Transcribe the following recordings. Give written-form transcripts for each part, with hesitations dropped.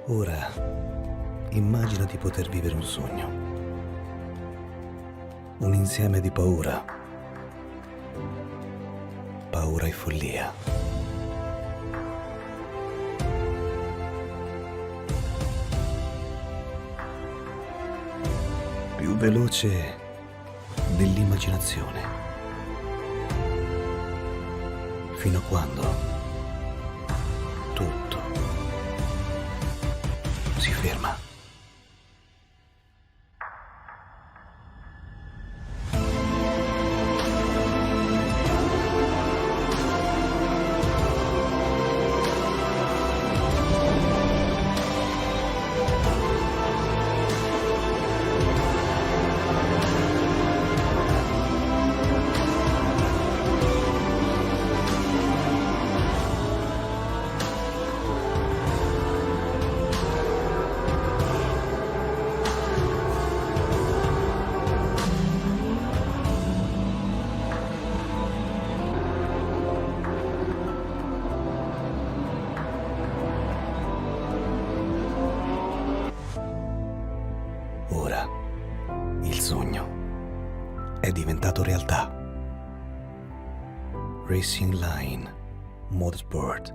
Ora, immagina di poter vivere un sogno. Un insieme di paura e follia. Più veloce dell'immaginazione. Fino a quando tutto si ferma. Ora il sogno è diventato realtà. Racing Line Motorsport.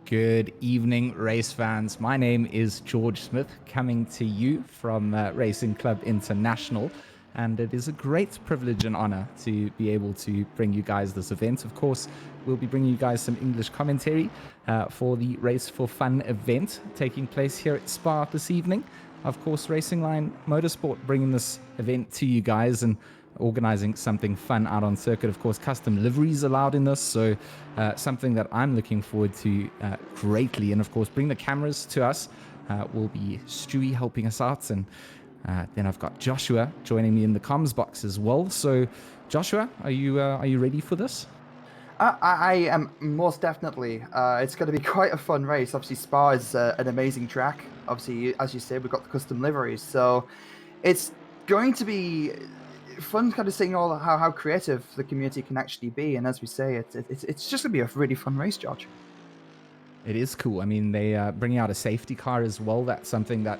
Good evening, race fans. My name is George Smith, coming to you from Racing Club International, and it is a great privilege and honor to be able to bring you guys this event. Of course, we'll be bringing you guys some English commentary for the Race for Fun event taking place here at Spa this evening. Of course, Racing Line Motorsport bringing this event to you guys and organizing something fun out on circuit. Of course, custom liveries allowed in this, so something that I'm looking forward to greatly. And of course, bring the cameras to us will be Stewie helping us out, and then I've got Joshua joining me in the comms box as well. So Joshua, are you ready for this? I am most definitely. It's going to be quite a fun race. Obviously, Spa is an amazing track. Obviously, as you said, we've got the custom liveries, so it's going to be fun, kind of seeing all how creative the community can actually be. And as we say, it's just going to be a really fun race, George. It is cool. I mean, they are bringing out a safety car as well. That's something that,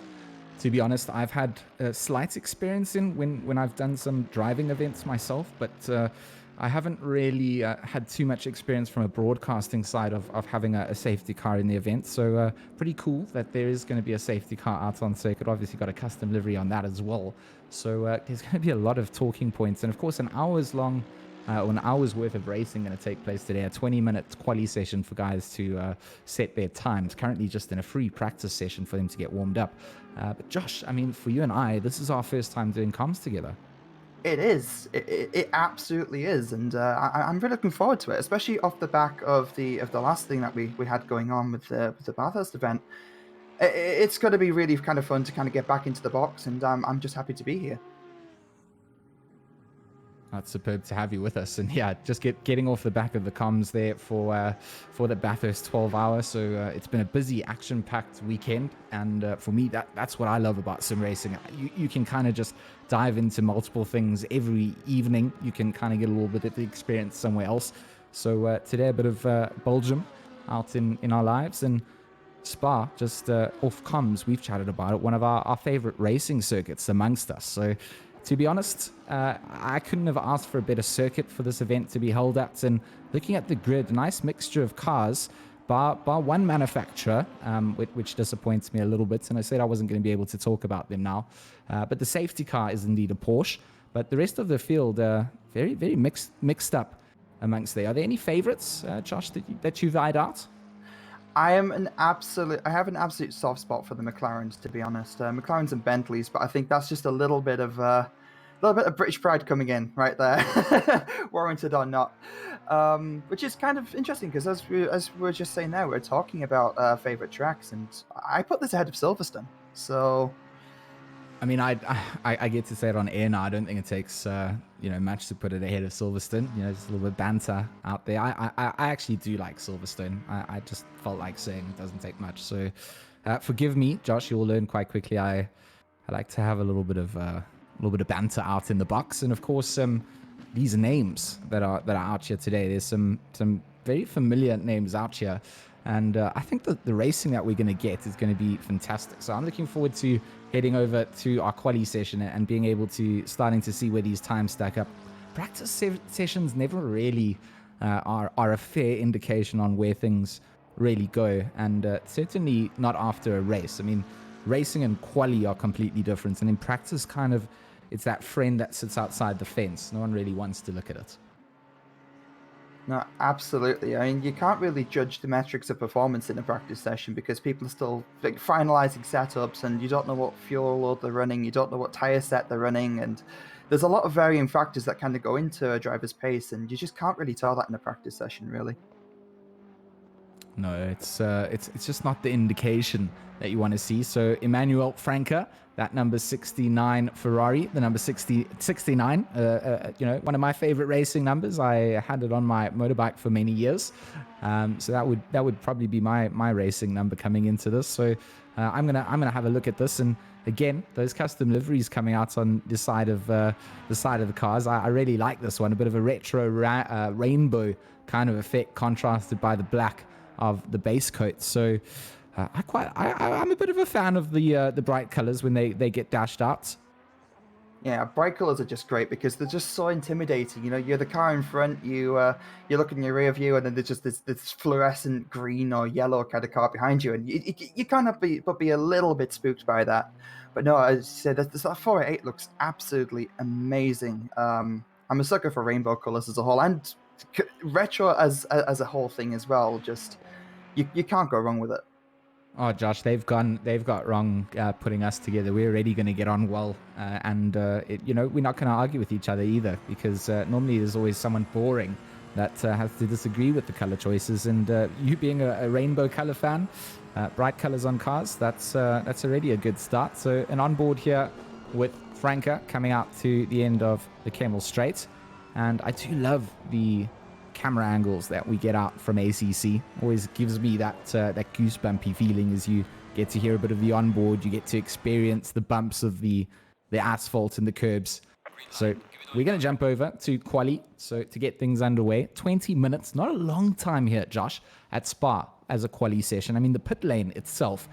to be honest, I've had a slight experience in when I've done some driving events myself, but I haven't really had too much experience from a broadcasting side of having a safety car in the event. So pretty cool that there is going to be a safety car out on circuit. Obviously got a custom livery on that as well. So there's going to be a lot of talking points. And of course, an hour's worth of racing going to take place today. A 20-minute quali session for guys to set their times. Currently just in a free practice session for them to get warmed up. But Josh, I mean, for you and I, this is our first time doing comms together. It is. It absolutely is, and I'm really looking forward to it, especially off the back of the last thing that we had going on with the Bathurst event. It's going to be really kind of fun to kind of get back into the box, and I'm just happy to be here. It's superb to have you with us, and yeah, just getting off the back of the comms there for the Bathurst 12 hour. So it's been a busy, action-packed weekend, and for me, that's what I love about sim racing. You can kind of just dive into multiple things every evening. You can kind of get a little bit of the experience somewhere else. So today, a bit of Belgium out in our lives, and Spa just off comms. We've chatted about it, one of our favorite racing circuits amongst us. So to be honest, I couldn't have asked for a better circuit for this event to be held at. And looking at the grid, a nice mixture of cars, bar one manufacturer, which disappoints me a little bit. And I said I wasn't going to be able to talk about them now. But the safety car is indeed a Porsche. But the rest of the field, very, very mixed up amongst there. Are there any favorites, Josh, that you've eyed out? I have an absolute soft spot for the McLarens, to be honest. McLarens and Bentleys, but I think that's just a little bit of British pride coming in right there, warranted or not. Which is kind of interesting because as we were just saying now, we're talking about favorite tracks, and I put this ahead of Silverstone. So, I mean, I get to say it on air now. I don't think it takes much to put it ahead of Silverstone. Just a little bit of banter out there. I actually do like Silverstone. I just felt like saying it doesn't take much. So forgive me, Josh. You'll learn quite quickly. I like to have a little bit of little bit of banter out in the box. And of course, these names that are out here today, there's some very familiar names out here. And I think that the racing that we're going to get is going to be fantastic. So I'm looking forward to heading over to our quali session and being able to starting to see where these times stack up. Practice sessions never really are a fair indication on where things really go, and certainly not after a race. I mean, racing and quali are completely different, and in practice, kind of, it's that friend that sits outside the fence. No one really wants to look at it. No, absolutely. I mean, you can't really judge the metrics of performance in a practice session because people are still finalizing setups, and you don't know what fuel load they're running, you don't know what tire set they're running, and there's a lot of varying factors that kind of go into a driver's pace, and you just can't really tell that in a practice session, really. No, it's just not the indication that you want to see. So Emmanuel Franca, that number 69 Ferrari, the number 69, you know, one of my favorite racing numbers. I had it on my motorbike for many years. So that would probably be my racing number coming into this. So I'm gonna have a look at this, and again, those custom liveries coming out on the side of the cars. I really like this one, a bit of a retro rainbow kind of effect contrasted by the black of the base coat. So I'm a bit of a fan of the bright colors when they get dashed out. Yeah, bright colors are just great because they're just so intimidating. You know, you're the car in front, you look in your rear view, and then there's just this fluorescent green or yellow kind of car behind you, and you kind of be a little bit spooked by that. But no, as you said, that 488 looks absolutely amazing. I'm a sucker for rainbow colors as a whole, and retro as a whole thing as well. Just you can't go wrong with it. Oh, Josh, they've got wrong putting us together. We're already going to get on well, and you know, we're not going to argue with each other either, because normally there's always someone boring that has to disagree with the color choices. And you being a rainbow color fan, bright colors on cars, that's already a good start. So an onboard here with Franca coming out to the end of the Kemmel Straight, and I do love the camera angles that we get out from ACC. Always gives me that goosebumpy feeling as you get to hear a bit of the onboard. You get to experience the bumps of the asphalt and the curbs. So we're going to jump over to quali. So to get things underway, 20 minutes, not a long time here, Josh, at Spa as a quali session. I mean, the pit lane itself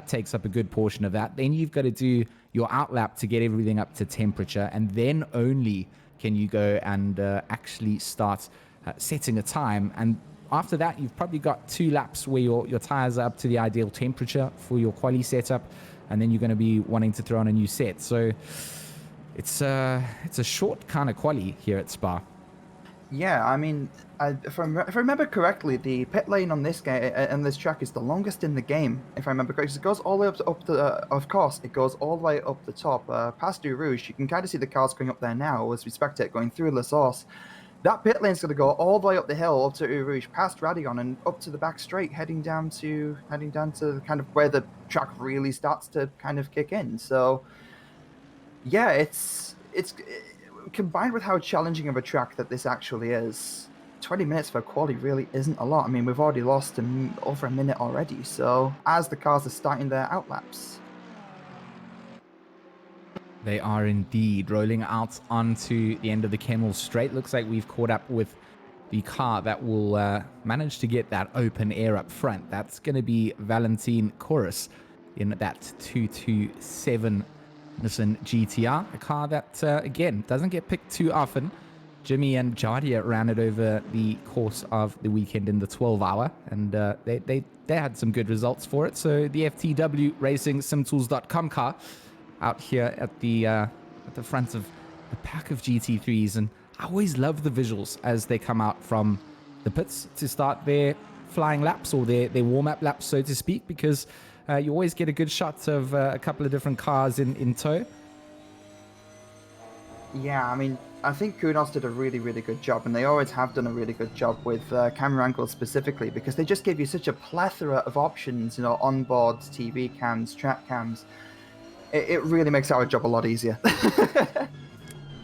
takes up a good portion of that. Then you've got to do your outlap to get everything up to temperature, and then only can you go and actually start setting a time. And after that, you've probably got 2 laps where your tires are up to the ideal temperature for your quali setup, and then you're going to be wanting to throw on a new set. So it's a short kind of quali here at Spa. Yeah, I mean, if I remember correctly, the pit lane on this game and this track is the longest in the game. If I remember correctly, it goes all the way up the. Of course, it goes all the way up the top, past Eau Rouge. You can kind of see the cars going up there now as we spectate going through La Source. That pit lane's going to go all the way up the hill, up to Eau Rouge, past Radion, and up to the back straight, heading down to kind of where the track really starts to kind of kick in. So, yeah, it's combined with how challenging of a track that this actually is. 20 minutes for quali really isn't a lot. I mean, we've already lost over a minute already. So, as the cars are starting their outlaps. They are indeed rolling out onto the end of the Kemmel Straight. Looks like we've caught up with the car that will manage to get that open air up front. That's going to be Valentin Chorus in that 227 Nissan GTR, a car that, again, doesn't get picked too often. Jimmy and Jardia ran it over the course of the weekend in the 12-hour, and they had some good results for it. So the FTW Racing SimTools.com car out here at the front of a pack of GT3s, and I always love the visuals as they come out from the pits to start their flying laps, or their warm-up laps, so to speak, because you always get a good shot of a couple of different cars in tow. Yeah, I mean, I think Kunos did a really, really good job, and they always have done a really good job with camera angles specifically, because they just give you such a plethora of options, you know, onboard TV cams, track cams. It really makes our job a lot easier.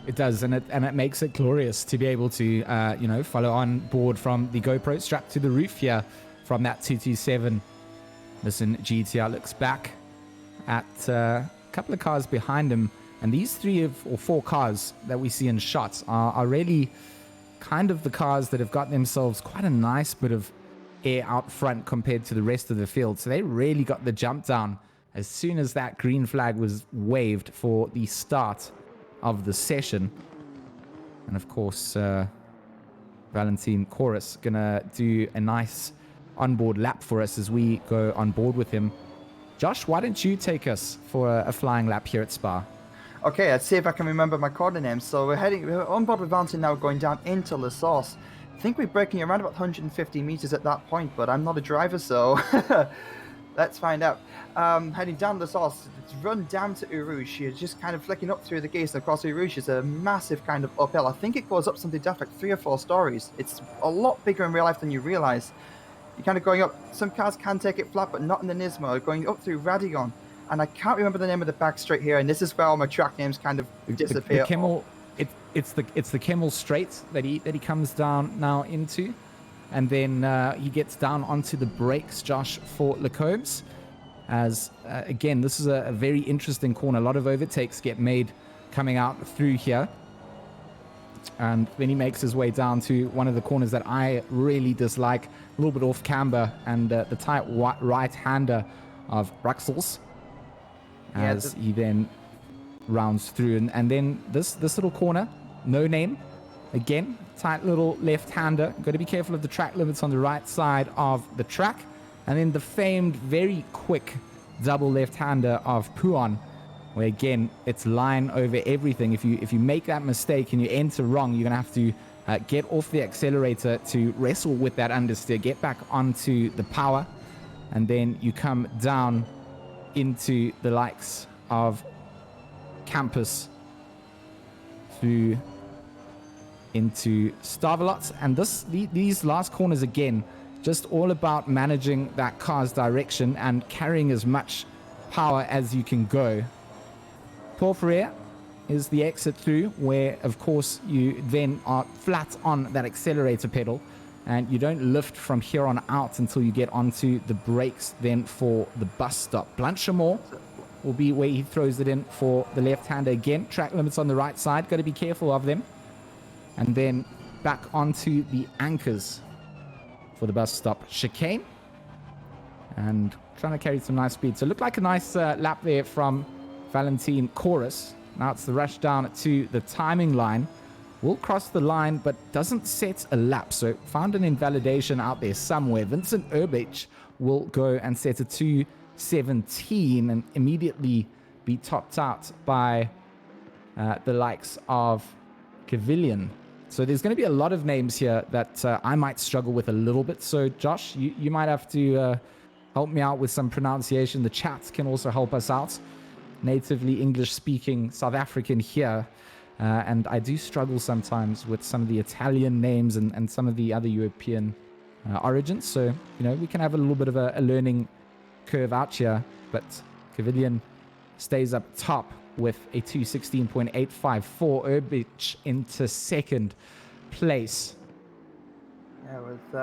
It does, and it makes it glorious to be able to, you know, follow on board from the GoPro strapped to the roof here from that 227 Nissan GTR. Looks back at a couple of cars behind him. And these 3 or 4 cars that we see in shots are really kind of the cars that have got themselves quite a nice bit of air out front compared to the rest of the field. So they really got the jump down as soon as that green flag was waved for the start of the session. And of course, Valentin Chorus gonna do a nice onboard lap for us as we go on board with him. Josh, why don't you take us for a flying lap here at Spa? Okay, let's see if I can remember my coordinates. So we're on board with Valentin now, going down into La Source. I think we're braking around about 150 meters at that point, but I'm not a driver, so let's find out. Heading down La Source, it's run down to Uruge. You're just kind of flicking up through the gates, and across Uruge is a massive kind of uphill. I think it goes up something daft like 3 or 4 stories. It's a lot bigger in real life than you realize. You're kind of going up. Some cars can take it flat, but not in the Nismo. Going up through Radion, and I can't remember the name of the back straight here. And this is where all my track names kind of disappear. The Kemmel, it's the Kemmel Straight that he comes down now into, and then he gets down onto the brakes, Josh, for Lecombes. As again, this is a very interesting corner. A lot of overtakes get made coming out through here. And then he makes his way down to one of the corners that I really dislike, a little bit off camber, and the tight right-hander of Ruxels, as he then rounds through. And then this little corner, no name, again, tight little left-hander. Got to be careful of the track limits on the right side of the track. And then the famed, very quick double left-hander of Puon, where again, it's line over everything. If you make that mistake and you enter wrong, you're going to have to get off the accelerator to wrestle with that understeer, get back onto the power, and then you come down into the likes of Campus through into Stavelot. And these last corners, again, just all about managing that car's direction and carrying as much power as you can go. Porphyria is the exit through, where of course you then are flat on that accelerator pedal, and you don't lift from here on out until you get onto the brakes then for the bus stop. Blanchamore will be where he throws it in for the left-hander again. Track limits on the right side, got to be careful of them. And then back onto the anchors for the bus stop chicane, and trying to carry some nice speed. So it looked like a nice lap there from Valentin Chorus. Now it's the rush down to the timing line. Will cross the line, but doesn't set a lap. So found an invalidation out there somewhere. Vincent Urbich will go and set a 2:17 and immediately be topped out by the likes of Cavillion. So there's going to be a lot of names here that I might struggle with a little bit. So Josh, you might have to help me out with some pronunciation. The chat can also help us out. Natively English-speaking South African here. And I do struggle sometimes with some of the Italian names and some of the other European origins. So, you know, we can have a little bit of a learning curve out here. But Cavillion stays up top with a 2:16.854. Urbich into second place. Yeah, with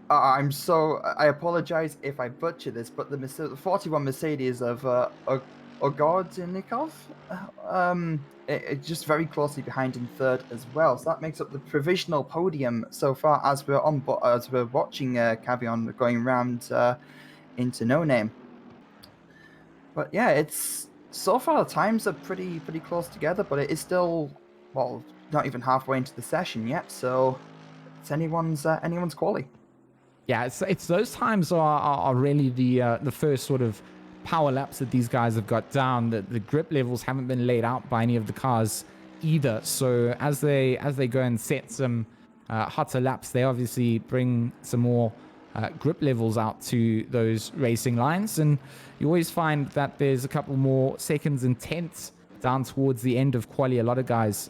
I apologize if I butcher this, but the 41 Mercedes of Ogordinikov, it's just very closely behind in third as well. So that makes up the provisional podium so far as we're watching Cavion going round into No Name. But yeah, it's so far the times are pretty close together, but it is still, well, not even halfway into the session yet, so it's anyone's quali. Yeah, it's those times are really the first sort of power laps that these guys have got down. The grip levels haven't been laid out by any of the cars either. So as they go and set some hotter laps, they obviously bring some more grip levels out to those racing lines, and you always find that there's a couple more seconds and tenths down towards the end of quali. A lot of guys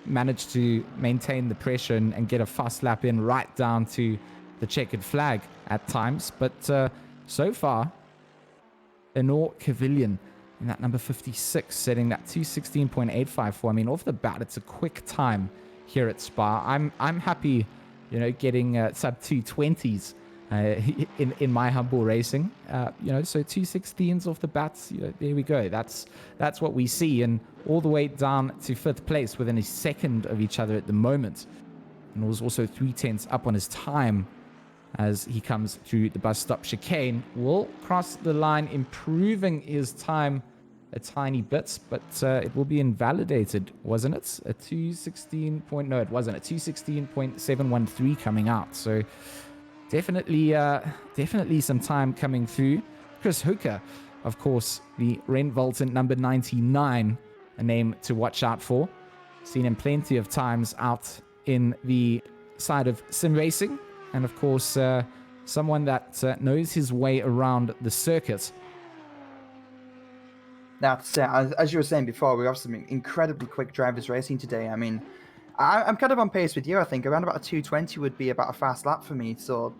manage to maintain the pressure and get a fast lap in right down to the checkered flag at times. But so far, Enor Cavillion in that number 56, setting that 2:16.854. I mean, off the bat, it's a quick time here at Spa. I'm happy, getting sub 2:20s in my humble racing. You know, so 2:16s off the bats. You know, there we go. That's what we see, and all the way down to 5th place within a second of each other at the moment. And was also 3/10 up on his time as he comes through the bus stop chicane. Will cross the line, improving his time a tiny bit, but it will be invalidated, wasn't it? A 2:16 point, no, it wasn't. A 2:16.713 coming out. So definitely some time coming through. Chris Hooker, of course, the Rentvolten number 99, a name to watch out for. Seen him plenty of times out in the side of sim racing, and of course someone that knows his way around the circuit. That's as you were saying before, we have some incredibly quick drivers racing today. I mean, I'm kind of on pace with you. I think around about a 2:20 would be about a fast lap for me. So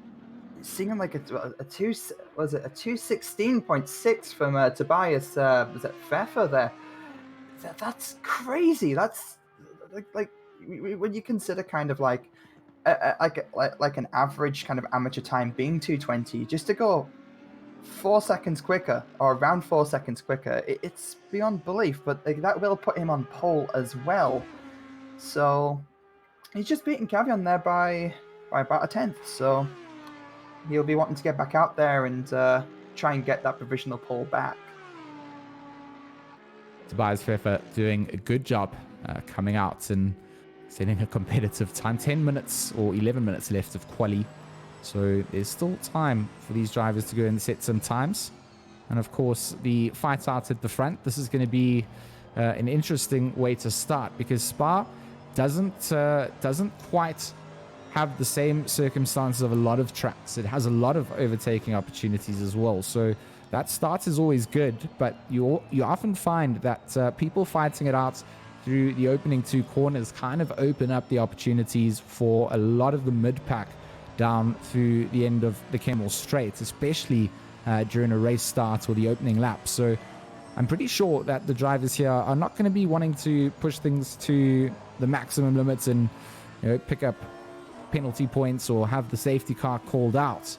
seeing like a 2:16.6 from Tobias was it Pfeffer there? That's crazy. That's like when you consider kind of like an average kind of amateur time being 2:20, just to go 4 seconds quicker, or around 4 seconds quicker, it's beyond belief. But like, that will put him on pole as well. So he's just beaten Cavion there by about a 10th. So he'll be wanting to get back out there and try and get that provisional pole back. Tobias Pfeffer doing a good job coming out and setting a competitive time. 10 minutes or 11 minutes left of quali. So there's still time for these drivers to go and set some times. And of course, the fight out at the front. This is going to be an interesting way to start, because Spa doesn't quite have the same circumstances of a lot of tracks. It has a lot of overtaking opportunities as well. So that start is always good, but you often find that people fighting it out through the opening 2 corners kind of open up the opportunities for a lot of the mid-pack down through the end of the Kemmel Straight, especially during a race start or the opening lap. So I'm pretty sure that the drivers here are not going to be wanting to push things to the maximum limits and, you know, pick up penalty points or have the safety car called out.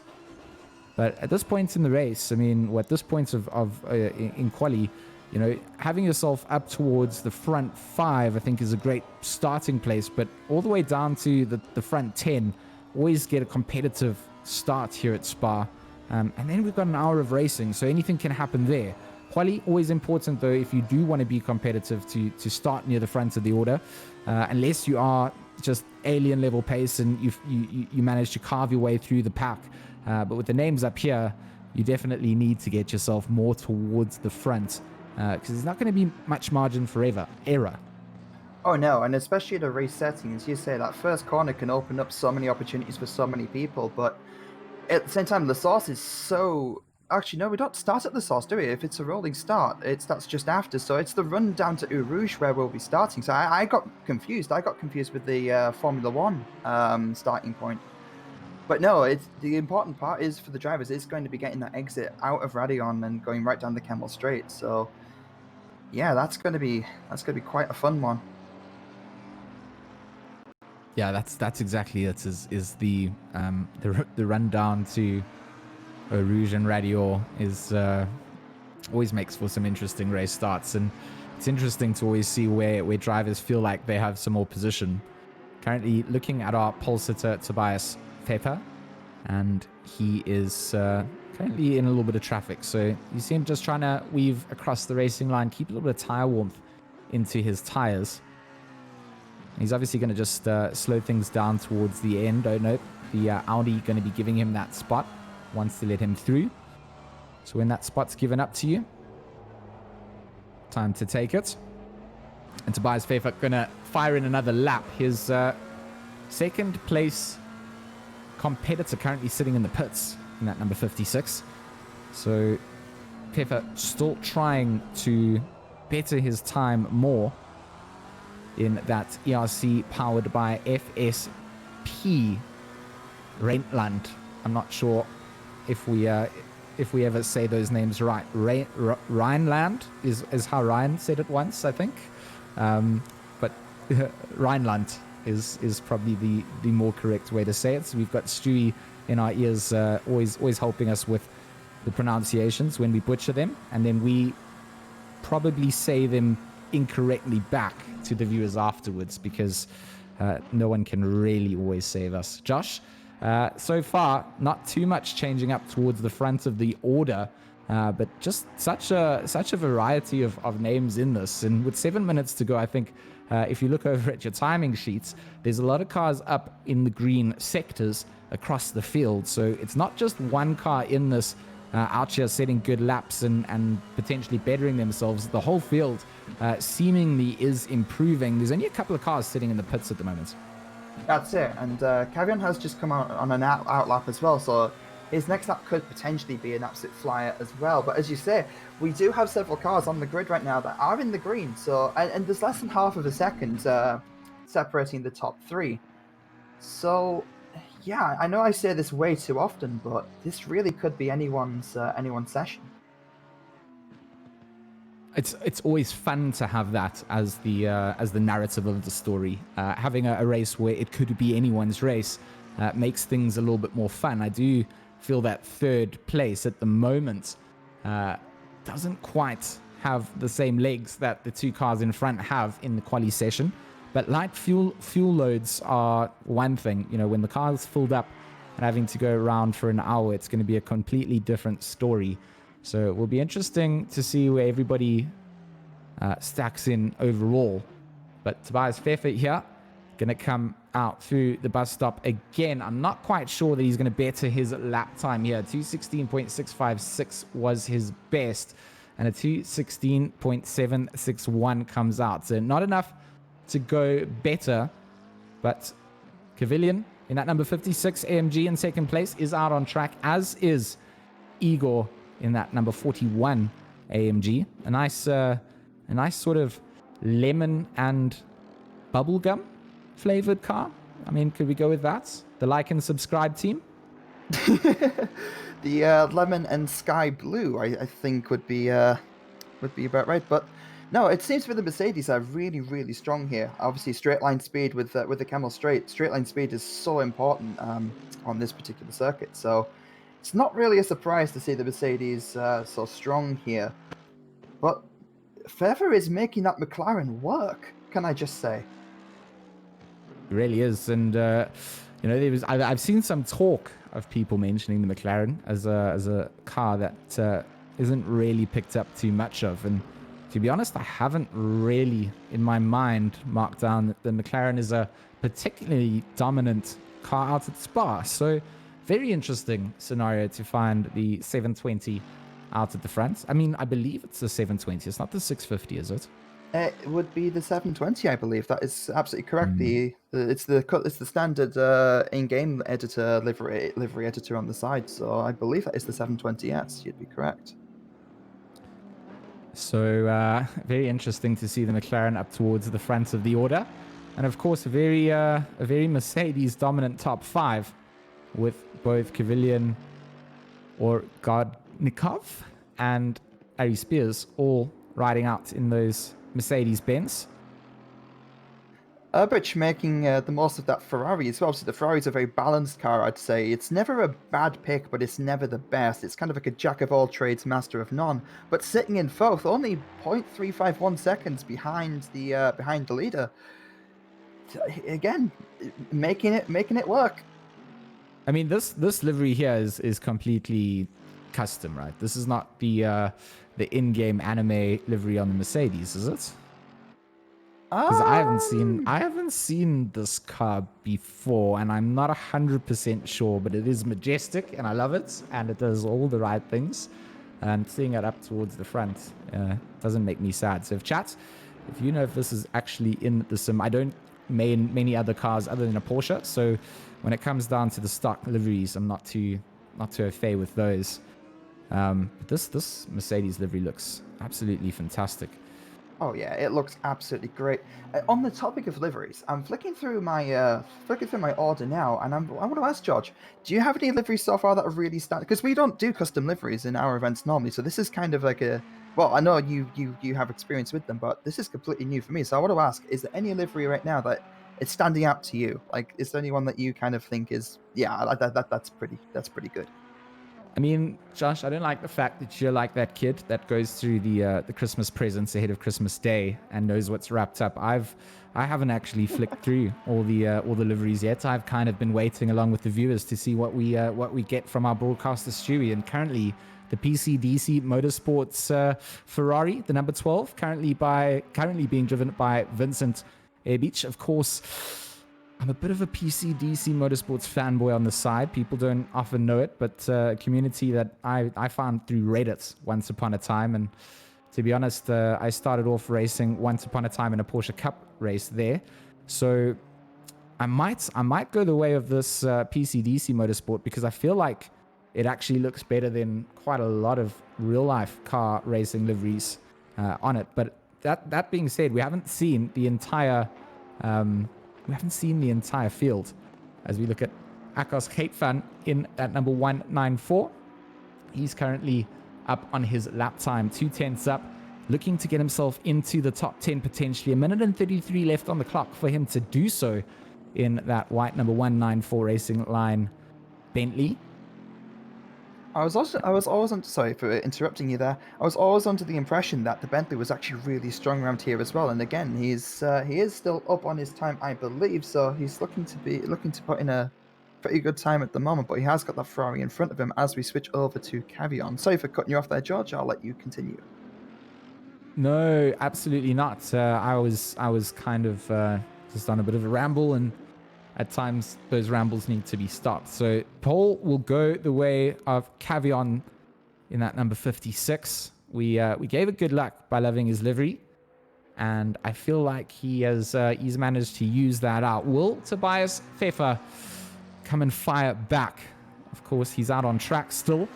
But at this point in the race, I mean, at this point in quali, you know, having yourself up towards the front 5, I think, is a great starting place. But all the way down to the front 10, always get a competitive start here at Spa. And then we've got an hour of racing, so anything can happen there. Quali, always important, though, if you do want to be competitive, to start near the front of the order. Unless you are just alien level pace and you manage to carve your way through the pack. But with the names up here, you definitely need to get yourself more towards the front, because there's not going to be much margin for error. Oh no, and especially at a race setting, as you say, that first corner can open up so many opportunities for so many people, but at the same time, the source is so... Actually, no, we don't start at the source, do we? If it's a rolling start, that's just after, so it's the run down to Eau Rouge where we'll be starting. So I got confused. I got confused with the Formula 1 starting point. But no, the important part is for the drivers, it's going to be getting that exit out of Radion and going right down the Kemmel Straight. So yeah, that's going to be quite a fun one. Yeah, that's exactly it. Is the run down to Eau Rouge and Radio is always makes for some interesting race starts, and it's interesting to always see where drivers feel like they have some more position. Currently looking at our pole sitter Tobias Pfeffer, and he is currently in a little bit of traffic. So you see him just trying to weave across the racing line, keep a little bit of tire warmth into his tires. He's obviously going to just slow things down towards the end. Oh no, the Audi going to be giving him that spot, wants to let him through. So when that spot's given up to you, time to take it. And Tobias Pfeffer going to fire in another lap. His second place competitor currently sitting in the pits in that number 56. So Pfeffer still trying to better his time more in that ERC powered by FSP Rentland. I'm not sure if we ever say those names right. Rhineland is how Ryan said it once, I think. But Rhineland is probably the more correct way to say it. So we've got Stewie in our ears, always helping us with the pronunciations when we butcher them, and then we probably say them incorrectly back to the viewers afterwards, because no one can really always save us. Josh, so far, not too much changing up towards the front of the order, but just such a variety of names in this. And with 7 minutes to go, I think if you look over at your timing sheets, there's a lot of cars up in the green sectors across the field. So it's not just one car in this out here setting good laps and potentially bettering themselves. The whole field seemingly is improving. There's only a couple of cars sitting in the pits at the moment. That's it. And Cavion has just come out on an out lap as well, so his next lap could potentially be an absolute flyer as well. But as you say, we do have several cars on the grid right now that are in the green. So and there's less than half of a second separating the top three. So yeah, I know I say this way too often, but this really could be anyone's session. It's always fun to have that as the narrative of the story. Having a race where it could be anyone's race makes things a little bit more fun. I do feel that third place at the moment doesn't quite have the same legs that the two cars in front have in the quali session. But light fuel loads are one thing. You know, when the car's filled up and having to go around for an hour, it's going to be a completely different story. So it will be interesting to see where everybody stacks in overall. But Tobias Pfeffer here, going to come out through the bus stop again. I'm not quite sure that he's going to better his lap time here. 2:16.656 was his best, and a 2:16.761 comes out. So not enough to go better, but Kavillian in that number 56 AMG in second place is out on track, as is Igor in that number 41 AMG. A nice sort of lemon and bubblegum flavored car. I mean, could we go with that? The like and subscribe team? The lemon and sky blue, I think would be about right. But no, it seems for the Mercedes are really, really strong here. Obviously, straight line speed with the Camel Straight line speed is so important on this particular circuit. So it's not really a surprise to see the Mercedes so strong here. But Pfeffer is making that McLaren work, can I just say? It really is. And I've seen some talk of people mentioning the McLaren as a car that isn't really picked up too much of. And to be honest, I haven't really, in my mind, marked down that the McLaren is a particularly dominant car out at Spa. So very interesting scenario to find the 720 out at the front. I mean, I believe it's the 720. It's not the 650, is it? It would be the 720, I believe. That is absolutely correct. It's the standard in-game editor livery editor on the side. So I believe that is the 720S. You'd be correct. So very interesting to see the McLaren up towards the front of the order, and of course a very Mercedes dominant top five, with both Kavillian or Godnikov and Ari Spears all riding out in those Mercedes Benz. Urbich making the most of that Ferrari as well. So the Ferrari's a very balanced car, I'd say. It's never a bad pick, but it's never the best. It's kind of like a jack of all trades, master of none. But sitting in fourth, only 0.351 seconds behind the leader. Again, making it work. I mean, this livery here is completely custom, right? This is not the in-game anime livery on the Mercedes, is it? Because I haven't seen this car before, and I'm not 100% sure, but it is majestic, and I love it, and it does all the right things. And seeing it up towards the front doesn't make me sad. So if you know if this is actually in the sim, I don't main many other cars other than a Porsche, so when it comes down to the stock liveries, I'm not too au fait with those. But this Mercedes livery looks absolutely fantastic. Oh yeah, it looks absolutely great. On the topic of liveries, I'm flicking through my order now, and I want to ask George, do you have any liveries so far that are really standard? Because we don't do custom liveries in our events normally, so this is kind of like well, I know you have experience with them, but this is completely new for me. So I want to ask, is there any livery right now that it's standing out to you? Like, is there anyone that you kind of think is, yeah, that's pretty good? I mean, Josh, I don't like the fact that you're like that kid that goes through the Christmas presents ahead of Christmas Day and knows what's wrapped up. I haven't actually flicked through all the liveries yet. I've kind of been waiting along with the viewers to see what we get from our broadcaster Stewie. And currently, the PCDC Motorsports Ferrari, the number 12, currently being driven by Vincent Beach. Of course, I'm a bit of a PCDC Motorsports fanboy on the side. People don't often know it, but a community that I found through Reddit once upon a time. And to be honest, I started off racing once upon a time in a Porsche Cup race there. So I might go the way of this PCDC Motorsport, because I feel like it actually looks better than quite a lot of real life car racing liveries on it. But that being said, we haven't seen the entire field as we look at Akos Katefan in at number 194. He's currently up on his lap time, 2/10 up, looking to get himself into the top 10 potentially. 1:33 left on the clock for him to do so in that white number 194 Racing Line Bentley. I was always sorry for interrupting you there. I was always under the impression that the Bentley was actually really strong around here as well. And again, he is still up on his time, I believe. So he's looking to put in a pretty good time at the moment. But he has got that Ferrari in front of him as we switch over to Cavion. Sorry for cutting you off there, George. I'll let you continue. No, absolutely not. I was kind of just on a bit of a ramble, and at times those rambles need to be stopped. So Paul will go the way of Cavion in that number 56. We gave it good luck by loving his livery, and I feel like he's managed to use that out. Will Tobias Pfeffer come and fire back? Of course, he's out on track still.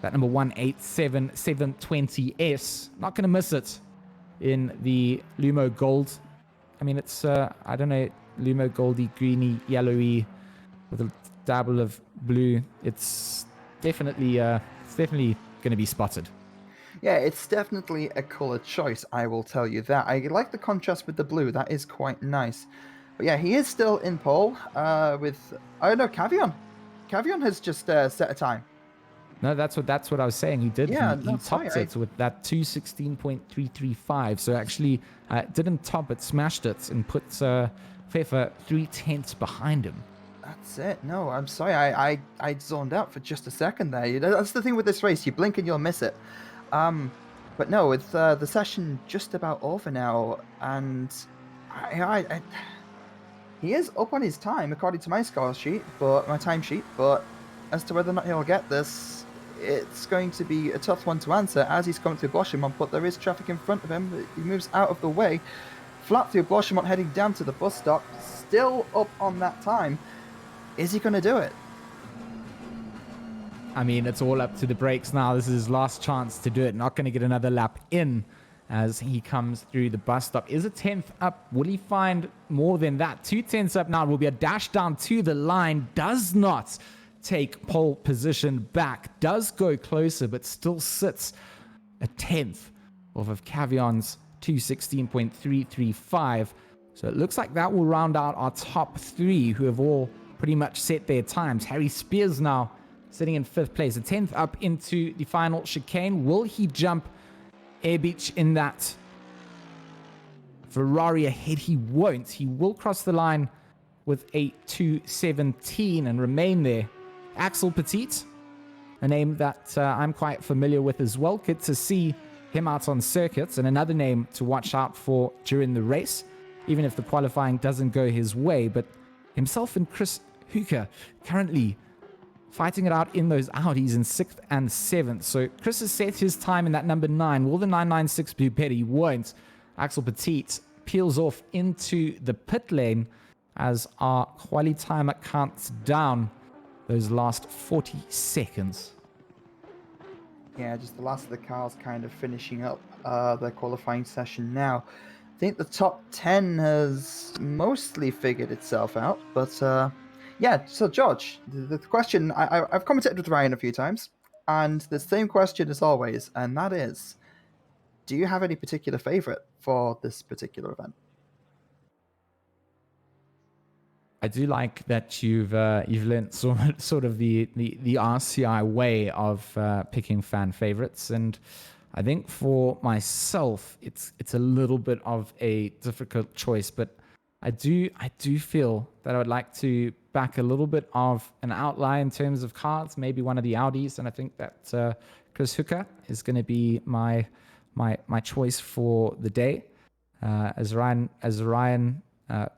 That number 187 720S, not going to miss it in the Lumo Gold. I mean, it's I don't know, Lumo goldy, greeny, yellowy, with a dabble of blue. It's definitely going to be spotted. Yeah, it's definitely a color choice, I will tell you that. I like the contrast with the blue. That is quite nice. But yeah, he is still in pole with, I don't know, Cavion. Cavion has just set a time. No, that's what I was saying. He did. Yeah, he topped it with that 2:16.335. So actually, didn't top it, smashed it, and put Pfeffer 3/10 behind him. That's it. No, I'm sorry. I zoned out for just a second there. That's the thing with this race. You blink and you'll miss it. But no, with the session just about over now, and he is up on his time according to my score sheet, my time sheet. But as to whether or not he'll get this, it's going to be a tough one to answer as he's coming through Blochemont. But there is traffic in front of him. He moves out of the way, flat through Blochemont, heading down to the bus stop. Still up on that time. Is he going to do it? I mean, it's all up to the brakes now. This is his last chance to do it. Not going to get another lap in as he comes through the bus stop. Is a 10th up? Will he find more than that? 2/10 up now. It will be a dash down to the line. Does not take pole position back. Does go closer, but still sits a 10th off of Cavion's 2:16.335. So it looks like that will round out our top three, who have all pretty much set their times. Harry Spears now sitting in 5th place, a 10th up into the final chicane. Will he jump Air Beach in that Ferrari ahead? He won't. He will cross the line with a 2:17 and remain there. Axel Petit, a name that I'm quite familiar with as well. Good to see him out on circuits, and another name to watch out for during the race, even if the qualifying doesn't go his way. But himself and Chris Hooker currently fighting it out in those Audis in 6th and 7th. So Chris has set his time in that number 9. Will the 996 Blue Petty? He won't. Axel Petit peels off into the pit lane as our quali timer counts down those last 40 seconds. Yeah, just the last of the cars kind of finishing up their qualifying session now. I think the top 10 has mostly figured itself out, but yeah, so George, the question, I've commented with Ryan a few times, and the same question as always, and that is, do you have any particular favorite for this particular event? I do like that you've learnt sort of the RCI way of picking fan favorites, and I think for myself it's a little bit of a difficult choice, but I do feel that I would like to back a little bit of an outlier in terms of cars, maybe one of the Audis, and I think that Chris Hooker is going to be my choice for the day, as Ryan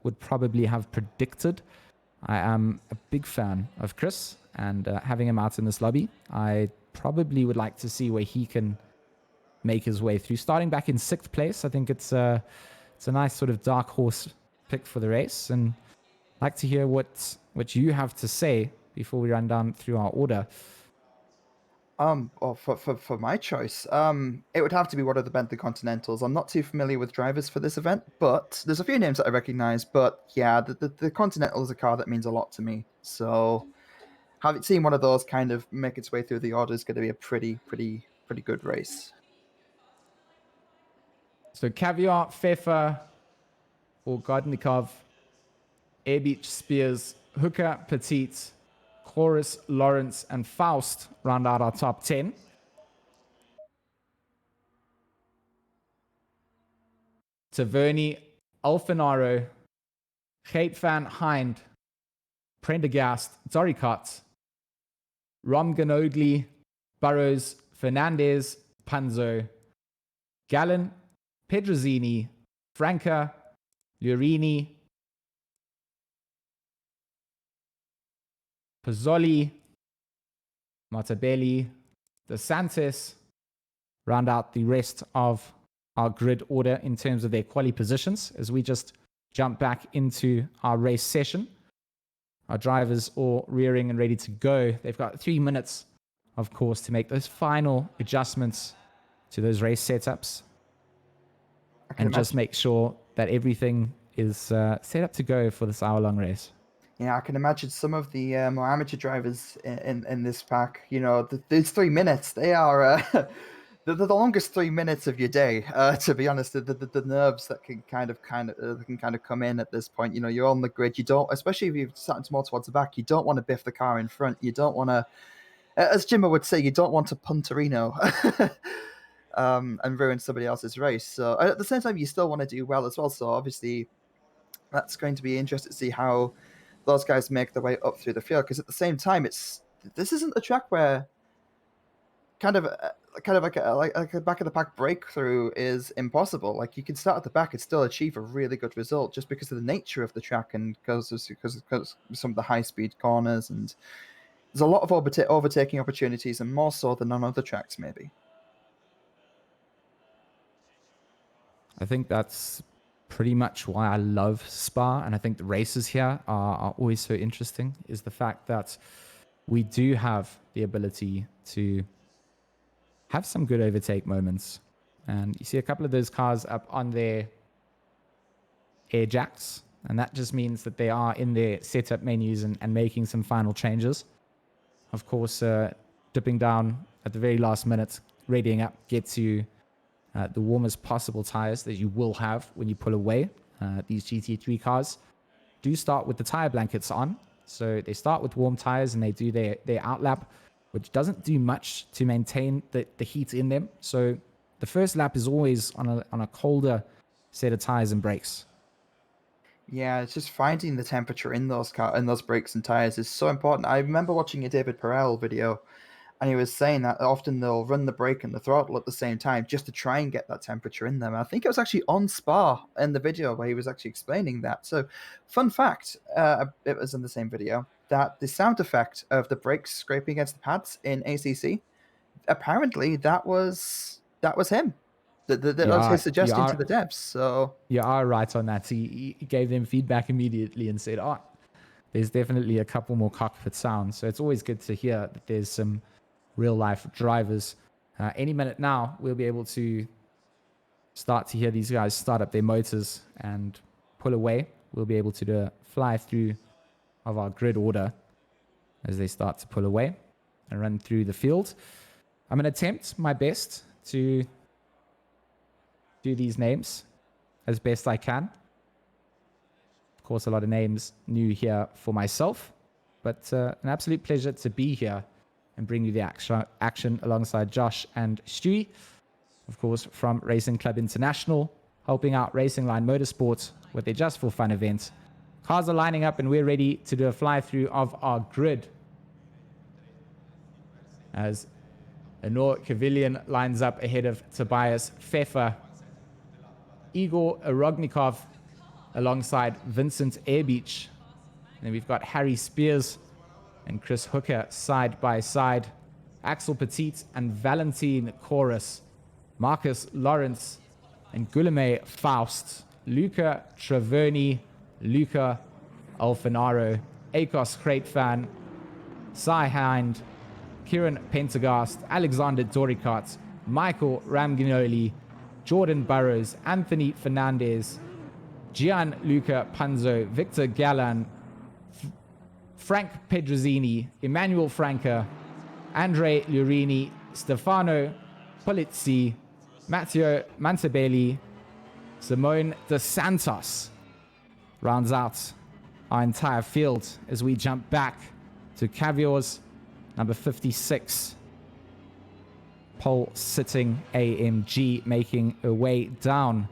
would probably have predicted. I am a big fan of Chris, and having him out in this lobby, I probably would like to see where he can make his way through. Starting back in 6th place, I think it's a nice sort of dark horse pick for the race, and I'd like to hear what you have to say before we run down through our order. Well, for my choice, it would have to be one of the Bentley Continentals. I'm not too familiar with drivers for this event, but there's a few names that I recognize. But yeah, the Continental is a car that means a lot to me. So having seen one of those kind of make its way through the order is going to be a pretty good race. So Caviar, Pfeffer, or Godnikov, Airbeach, Spears, Hooker, Petite, Chorus, Lawrence, and Faust round out our top 10. Taverny, Alfanaro, Geet van Hind, Prendergast, Doricott, Romganogli, Burrows, Fernandez, Panzo, Gallen, Pedrozzini, Franca, Lurini, Pozzoli, Matabelli, DeSantis round out the rest of our grid order in terms of their quali positions as we just jump back into our race session. Our drivers all rearing and ready to go. They've got 3 minutes, of course, to make those final adjustments to those race setups and just make sure that everything is set up to go for this hour-long race. Yeah, I can imagine some of the more amateur drivers in this pack. You know, these 3 minutes, they are the longest 3 minutes of your day. To be honest, the nerves that can kind of come in at this point. You know, you're on the grid. You don't, especially if you're starting more towards the back, you don't want to biff the car in front. You don't want to, as Jimmer would say, you don't want to punterino. And ruin somebody else's race. So at the same time, you still want to do well as well. So obviously, that's going to be interesting to see how those guys make their way up through the field. Because at the same time, this isn't a track where kind of like a back of the pack breakthrough is impossible. Like, you can start at the back and still achieve a really good result just because of the nature of the track and because some of the high speed corners, and there's a lot of overtaking opportunities, and more so than on other tracks maybe. I think that's pretty much why I love Spa, and I think the races here are always so interesting, is the fact that we do have the ability to have some good overtake moments. And you see a couple of those cars up on their air jacks, and that just means that they are in their setup menus and making some final changes. Of course, dipping down at the very last minute, readying up gets you the warmest possible tires that you will have when you pull away. These GT3 cars do start with the tire blankets on. So they start with warm tires and they do their outlap, which doesn't do much to maintain the heat in them. So the first lap is always on a colder set of tires and brakes. Yeah, it's just finding the temperature in those brakes and tires is so important. I remember watching a David Perel video, and he was saying that often they'll run the brake and the throttle at the same time just to try and get that temperature in them. And I think it was actually on Spa in the video where he was actually explaining that. So, fun fact, it was in the same video, that the sound effect of the brakes scraping against the pads in ACC, apparently that was him. That was his suggestion to the devs. So you are right on that. He gave them feedback immediately and said, "Oh, there's definitely a couple more cockpit sounds." So it's always good to hear that there's some real life drivers. Any minute now, we'll be able to start to hear these guys start up their motors and pull away. We'll be able to do a fly through of our grid order as they start to pull away and run through the field. I'm going to attempt my best to do these names as best I can. Of course, a lot of names new here for myself, but an absolute pleasure to be here and bring you the action alongside Josh and Stewie, of course, from Racing Club International, helping out Racing Line Motorsport with their Just for Fun event. Cars are lining up and we're ready to do a fly-through of our grid. As Anor Kavilian lines up ahead of Tobias Pfeffer. Igor Rognikov alongside Vincent Airbeach. And then we've got Harry Spears and Chris Hooker side by side. Axel Petit and Valentin Chorus. Marcus Lawrence and Guilherme Faust. Luca Traverni, Luca Alfanaro, Akos Kreitfan, Sai Hind, Kieran Pentagast, Alexander Dorikat, Michael Ramginoli, Jordan Burrows, Anthony Fernandez, Gianluca Panzo, Victor Gallan, Frank Pedrozzini, Emmanuel Franca, Andre Lurini, Stefano Polizzi, Matteo Mantabelli, Simone De Santos rounds out our entire field as we jump back to Caviar's number 56. Pole sitting AMG making her way down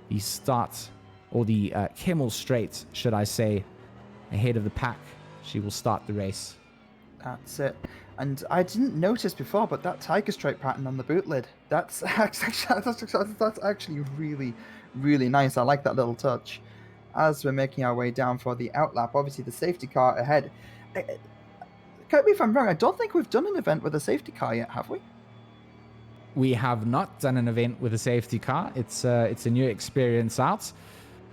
the start, or the Kemmel Straight, should I say, ahead of the pack. She will start the race. That's it. And I didn't notice before, but that tiger stripe pattern on the boot lid, that's actually really, really nice. I like that little touch. As we're making our way down for the outlap, obviously the safety car ahead. Correct me if I'm wrong, I don't think we've done an event with a safety car yet, have we? We have not done an event with a safety car. It's a new experience out.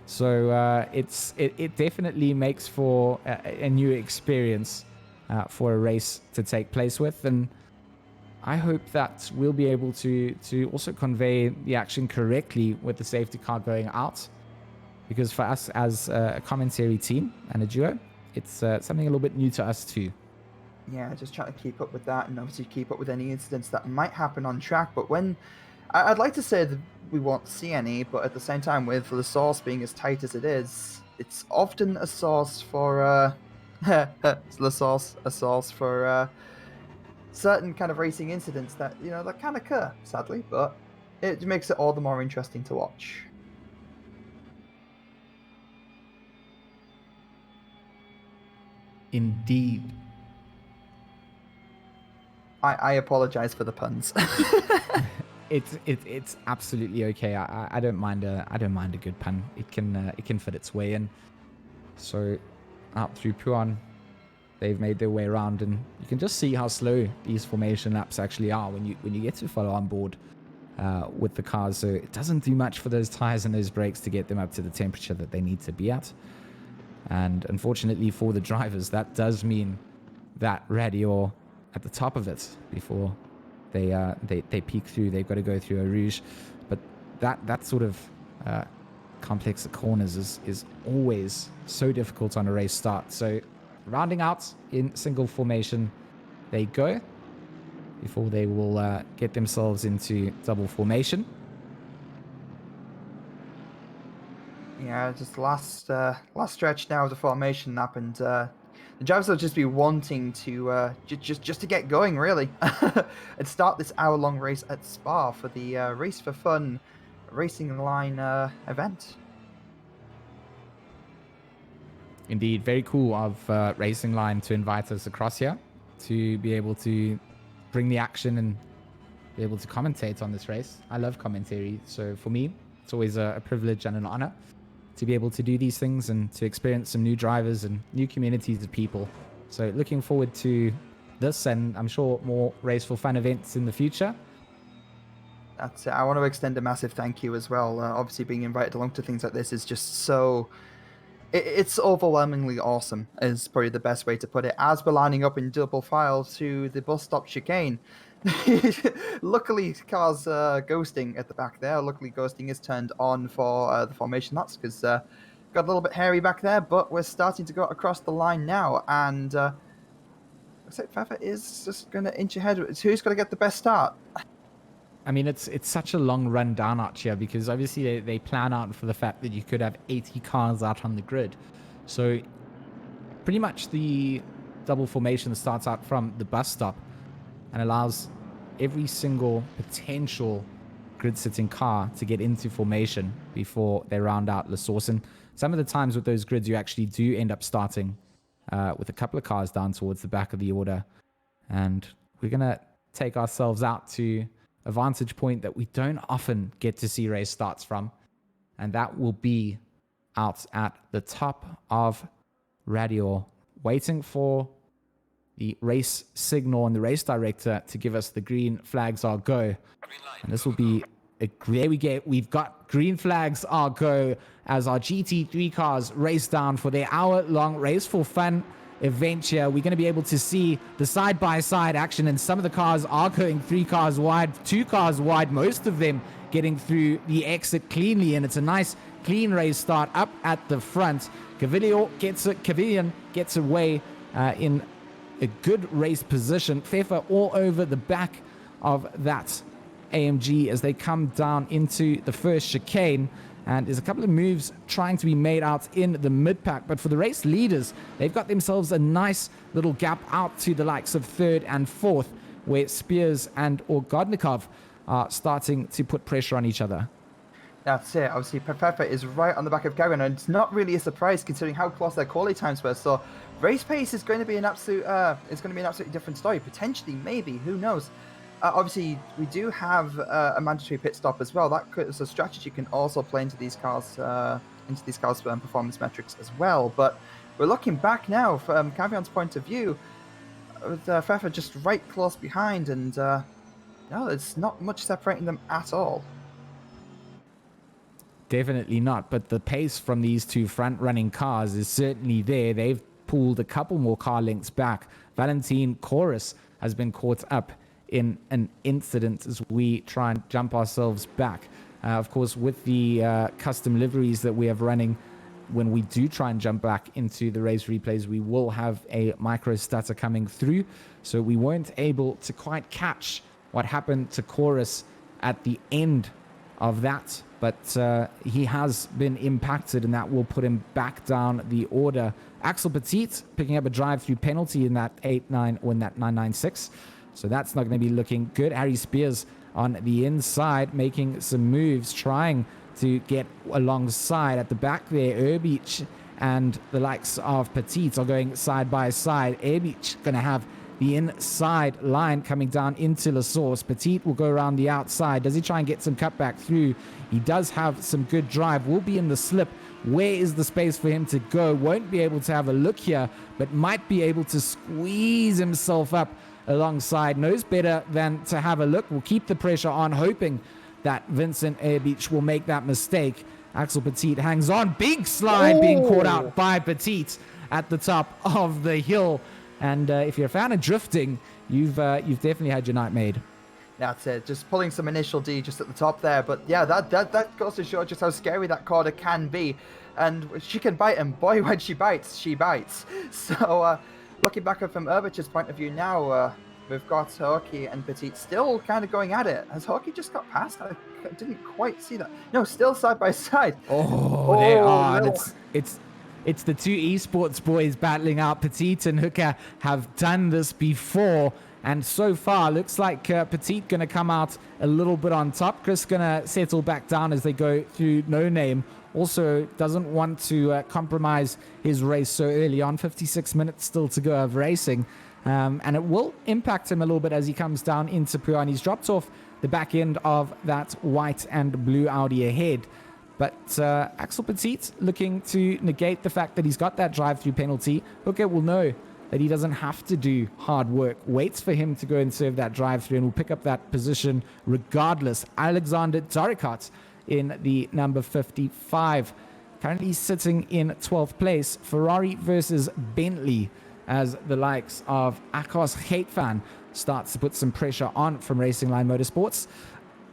So it definitely makes for a new experience for a race to take place with. And I hope that we'll be able to also convey the action correctly with the safety car going out. Because for us as a commentary team and a duo, it's something a little bit new to us too. Yeah, just trying to keep up with that and obviously keep up with any incidents that might happen on track. But when I'd like to say that we won't see any, but at the same time, with the source being as tight as it is, it's often a source for a source for certain kind of racing incidents that that can occur, sadly, but it makes it all the more interesting to watch. Indeed. I apologize for the puns. It's absolutely okay. I don't mind a good pun. It can fit its way in. So out through Puan, they've made their way around, and you can just see how slow these formation laps actually are when you get to follow on board with the cars. So it doesn't do much for those tires and those brakes to get them up to the temperature that they need to be at. And unfortunately for the drivers, that does mean that Radio at the top of it before they peek through. They've got to go through a Rouge, but that sort of complex of corners is always so difficult on a race start. So rounding out in single formation they go before they will get themselves into double formation. Yeah, just last stretch now of the formation lap, and the drivers will just be wanting to just to get going, really, and start this hour-long race at Spa for the Race for Fun Racing Line event. Indeed, very cool of Racing Line to invite us across here to be able to bring the action and be able to commentate on this race. I love commentary, so for me, it's always a privilege and an honor to be able to do these things and to experience some new drivers and new communities of people. So looking forward to this, and I'm sure more Race for Fun events in the future. That's it. I want to extend a massive thank you as well. Obviously, being invited along to things like this is just so... It's overwhelmingly awesome, is probably the best way to put it. As we're lining up in double file to the bus stop chicane, luckily cars ghosting at the back there. Luckily ghosting is turned on for the formation lots, because got a little bit hairy back there, but we're starting to go across the line now, and looks like Pfeffer is just going to inch ahead. It's who's going to get the best start. I mean, it's such a long run down out here because obviously they plan out for the fact that you could have 80 cars out on the grid. So pretty much the double formation starts out from the bus stop and allows every single potential grid sitting car to get into formation before they round out La Source. And some of the times with those grids, you actually do end up starting with a couple of cars down towards the back of the order. And we're going to take ourselves out to a vantage point that we don't often get to see race starts from. And that will be out at the top of Radio, waiting for the race signal and the race director to give us the green flags are go. And this will be there we go. We've got green flags are go as our GT3 cars race down for their hour-long Race for Fun event here. We're going to be able to see the side-by-side action, and some of the cars are going 3 cars wide, 2 cars wide, most of them getting through the exit cleanly, and it's a nice clean race start up at the front. Cavilion gets away in a good race position. Pfeffer all over the back of that AMG as they come down into the first chicane. And there's a couple of moves trying to be made out in the mid-pack. But for the race leaders, they've got themselves a nice little gap out to the likes of 3rd and 4th, where Spears and Orgodnikov are starting to put pressure on each other. That's it. Obviously, Pfeffer is right on the back of Gavin, and it's not really a surprise considering how close their quality times were. So, race pace is going to be an absolutely different story. Potentially, maybe, who knows? Obviously, we do have a mandatory pit stop as well. So strategy can also play into these cars' performance metrics as well. But we're looking back now from Cavion's point of view, with Pfeffer just right close behind, and no, there's not much separating them at all. Definitely not, but the pace from these two front-running cars is certainly there. They've pulled a couple more car lengths back. Valentin Chorus has been caught up in an incident as we try and jump ourselves back. Of course, with the custom liveries that we have running, when we do try and jump back into the race replays, we will have a micro stutter coming through, so we weren't able to quite catch what happened to Chorus at the end of that, but he has been impacted, and that will put him back down the order. Axel Petit picking up a drive-through penalty in that 8-9 or in that 996, so that's not going to be looking good. Harry Spears on the inside making some moves, trying to get alongside. At the back there, Erbich and the likes of Petit are going side by side. Erbich going to have the inside line coming down into La Source. Petit will go around the outside. Does he try and get some cutback through? He does have some good drive. Will be in the slip. Where is the space for him to go? Won't be able to have a look here, but might be able to squeeze himself up alongside. Knows better than to have a look. Will keep the pressure on, hoping that Vincent Erbich will make that mistake. Axel Petit hangs on. Big slide being caught out by Petit at the top of the hill. And if you're a fan of drifting, you've definitely had your night made. That's it. Just pulling some initial D just at the top there. But yeah, that goes to show just how scary that corner can be. And she can bite, and boy, when she bites, she bites. So looking back from Erbich's point of view now, we've got Hoki and Petit still kind of going at it. Has Hoki just got past? I didn't quite see that. No, still side by side. Oh, they are. No. It's the two esports boys battling out. Petit and Hooker have done this before, and so far looks like Petit going to come out a little bit on top. Chris going to settle back down as they go through No Name. Also doesn't want to compromise his race so early on. 56 minutes still to go of racing, and it will impact him a little bit as he comes down into Puan. He's dropped off the back end of that white and blue Audi ahead. But Axel Petit looking to negate the fact that he's got that drive-through penalty. Hooker will know that he doesn't have to do hard work. Waits for him to go and serve that drive-through and will pick up that position regardless. Alexander Dorikat in the number 55. Currently sitting in 12th place. Ferrari versus Bentley as the likes of Akos Heitfan starts to put some pressure on from Racing Line Motorsports.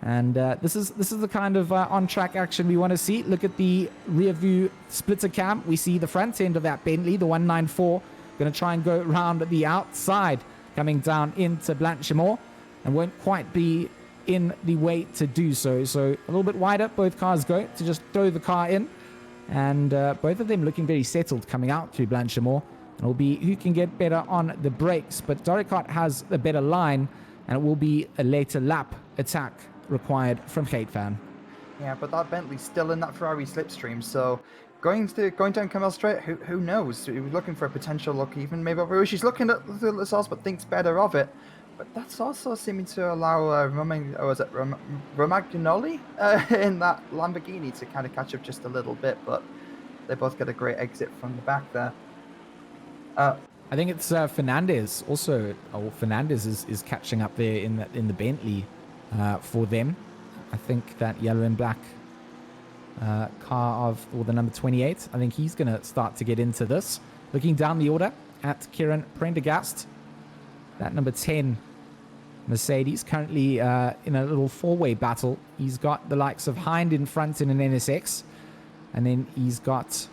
And this is the kind of on-track action we want to see. Look at the rear view splitter cam. We see the front end of that Bentley, the 194, going to try and go around the outside, coming down into Blanchimont, and won't quite be in the way to do so. So a little bit wider, both cars go to just throw the car in. And both of them looking very settled coming out through Blanchimont. It'll be who can get better on the brakes. But Doricat has a better line, and it will be a later lap attack required from Fan. Yeah, but that Bentley's still in that Ferrari slipstream, so going down Camel Straight, who knows? He was looking for a potential look, even maybe over. She's looking at the sauce, but thinks better of it. But that's also seeming to allow Romagnoli in that Lamborghini to kind of catch up just a little bit. But they both get a great exit from the back there. I think it's Fernandez also. Oh, Fernandez is catching up there in the Bentley for them. I think that yellow and black car or the number 28. I think he's going to start to get into this. Looking down the order at Kieran Prendergast. That number 10 Mercedes currently in a little four-way battle. He's got the likes of Hind in front in an NSX. And then he's got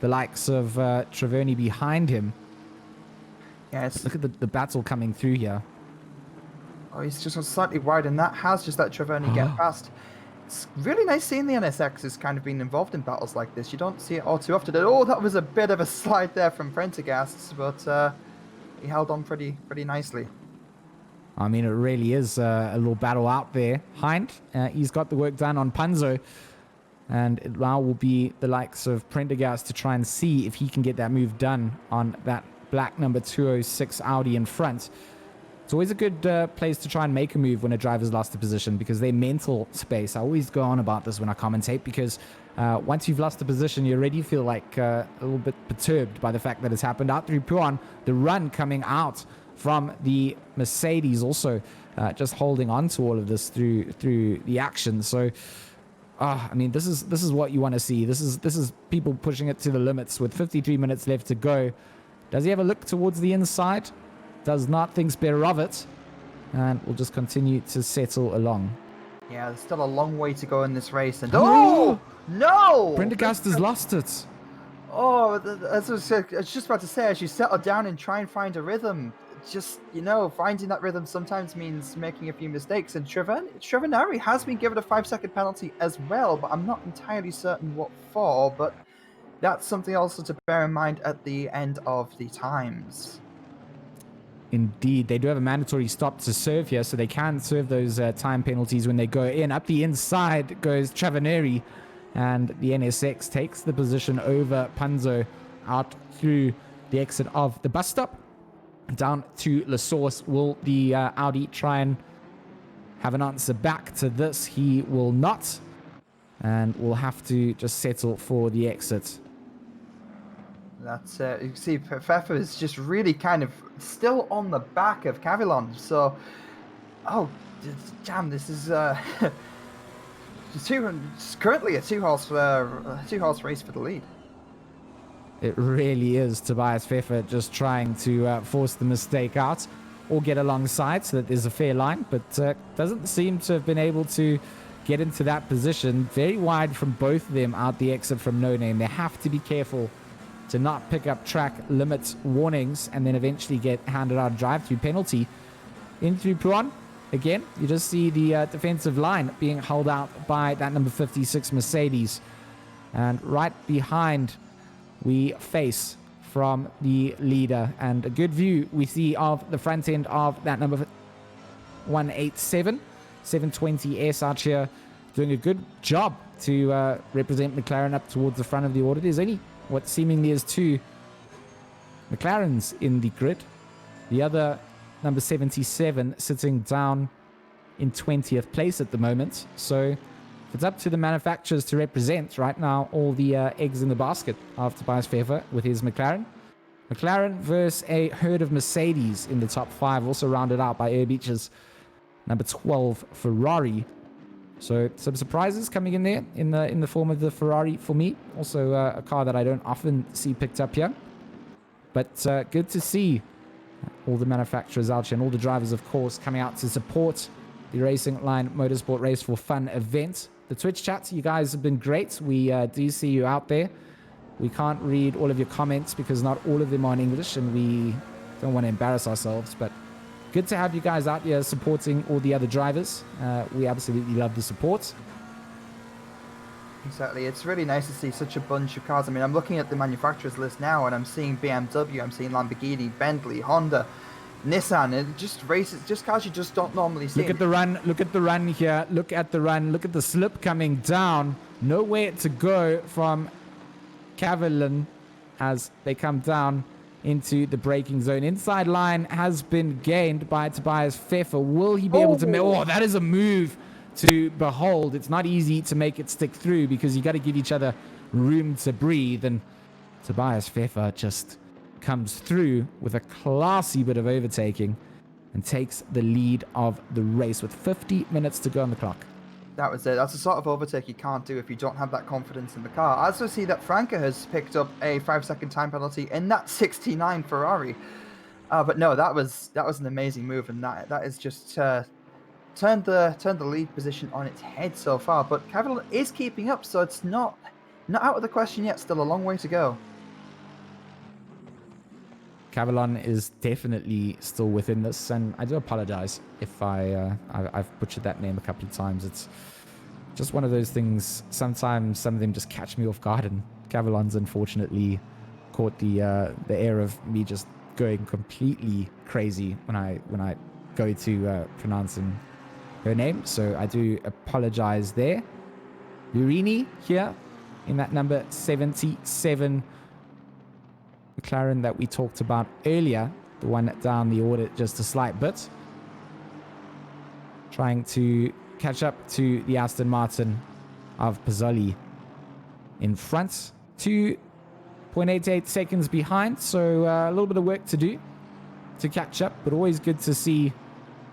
the likes of Traverni behind him. Yes. Look at the battle coming through here. Oh, he's just slightly wide, and that has just let Traverni get past. It's really nice seeing the NSXs kind of being involved in battles like this. You don't see it all too often. Oh, that was a bit of a slide there from Prendergast, but he held on pretty nicely. I mean, it really is a little battle out there. Hind, he's got the work done on Punzo. And it now will be the likes of Prendergast to try and see if he can get that move done on that black number 206 Audi in front. It's always a good place to try and make a move when a driver's lost a position, because their mental space, I always go on about this when I commentate, because once you've lost a position, you already feel like a little bit perturbed by the fact that it's happened. Out through Puan, the run coming out from the Mercedes also just holding on to all of this through the action. So I mean, this is what you want to see. This is people pushing it to the limits with 53 minutes left to go. Does he have a look towards the inside? Does not, thinks better of it. And we'll just continue to settle along. Yeah, there's still a long way to go in this race. And oh no! Prendergast has lost it. Oh, as I was just about to say, as you settle down and try and find a rhythm, just, finding that rhythm sometimes means making a few mistakes. And Travanari has been given a 5-second penalty as well, but I'm not entirely certain what for. But that's something also to bear in mind at the end of the times. Indeed, they do have a mandatory stop to serve here, so they can serve those time penalties when they go in. Up the inside goes Travaneri, and the NSX takes the position over Punzo out through the exit of the bus stop. Down to La Source. Will the Audi try and have an answer back to this? He will not, and will have to just settle for the exit. That's you see, Fefa is just really kind of still on the back of Cavillon. So, damn, this is currently a two-horse race for the lead. It really is Tobias Fefa just trying to force the mistake out or get alongside so that there's a fair line, but doesn't seem to have been able to get into that position. Very wide from both of them out the exit from No Name. They have to be careful to not pick up track limit warnings and then eventually get handed out a drive-through penalty. In through Puan, again, you just see the defensive line being held out by that number 56 Mercedes. And right behind, we face from the leader. And a good view we see of the front end of that number 187, 720S out here, doing a good job to represent McLaren up towards the front of the order. There's only what seemingly is two McLarens in the grid. The other, number 77, sitting down in 20th place at the moment. So it's up to the manufacturers to represent right now all the eggs in the basket of Tobias Fefa with his McLaren. McLaren versus a herd of Mercedes in the top 5, also rounded out by Airbeach's number 12 Ferrari. So some surprises coming in there in the form of the Ferrari for me. Also a car that I don't often see picked up here. But good to see all the manufacturers out here and all the drivers, of course, coming out to support the Racing Line Motorsport Race for Fun event. The Twitch chat, you guys have been great. We do see you out there. We can't read all of your comments because not all of them are in English, and we don't want to embarrass ourselves, but good to have you guys out here supporting all the other drivers. We absolutely love the support. Exactly. It's really nice to see such a bunch of cars. I mean, I'm looking at the manufacturers list now, and I'm seeing BMW, I'm seeing Lamborghini, Bentley, Honda, Nissan. It just races, just cars you just don't normally see. Look at the run. Look at the run here. Look at the run. Look at the slip coming down. Nowhere to go from Cavillon as they come down into the braking zone. Inside line has been gained by Tobias Pfeffer. Will he be able to make... Oh, that is a move to behold. It's not easy to make it stick through because you got to give each other room to breathe. And Tobias Pfeffer just comes through with a classy bit of overtaking and takes the lead of the race with 50 minutes to go on the clock. That was it. That's the sort of overtake you can't do if you don't have that confidence in the car. I also see that Franca has picked up a 5-second time penalty in that 69 Ferrari. But no, that was an amazing move, and that is just turned the lead position on its head so far. But Cavillon is keeping up, so it's not out of the question yet. Still a long way to go. Cavillon is definitely still within this, and I do apologize if I've butchered that name a couple of times. It's just one of those things. Sometimes some of them just catch me off guard, and Cavillon's unfortunately caught the air of me just going completely crazy when I go to pronouncing her name. So I do apologize there. Lurini here in that number 77 McLaren that we talked about earlier, the one down the order just a slight bit, trying to catch up to the Aston Martin of Pizzoli in front, 2.88 seconds behind, so a little bit of work to do to catch up, but always good to see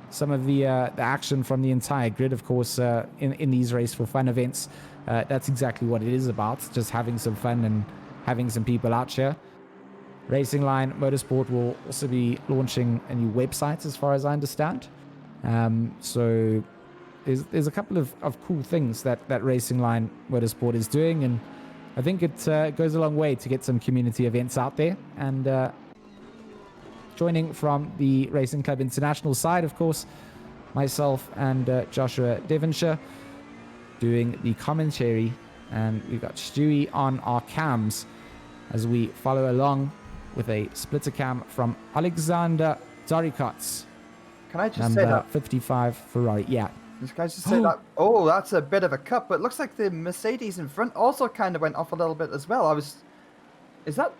some of the action from the entire grid. Of course, in these Race for Fun events, that's exactly what it is about, just having some fun and having some people out here. Racing Line Motorsport will also be launching a new website, as far as I understand. So there's a couple of cool things that Racing Line Motorsport is doing, and I think it goes a long way to get some community events out there. And joining from the Racing Club International side, of course, myself and Joshua Devonshire doing the commentary, and we've got Stewie on our cams as we follow along with a splitter cam from Alexander Dorikots. Can I just say that? 55 Ferrari, yeah. This guy just said that. Oh, that's a bit of a cut, but it looks like the Mercedes in front also kind of went off a little bit as well. Is that?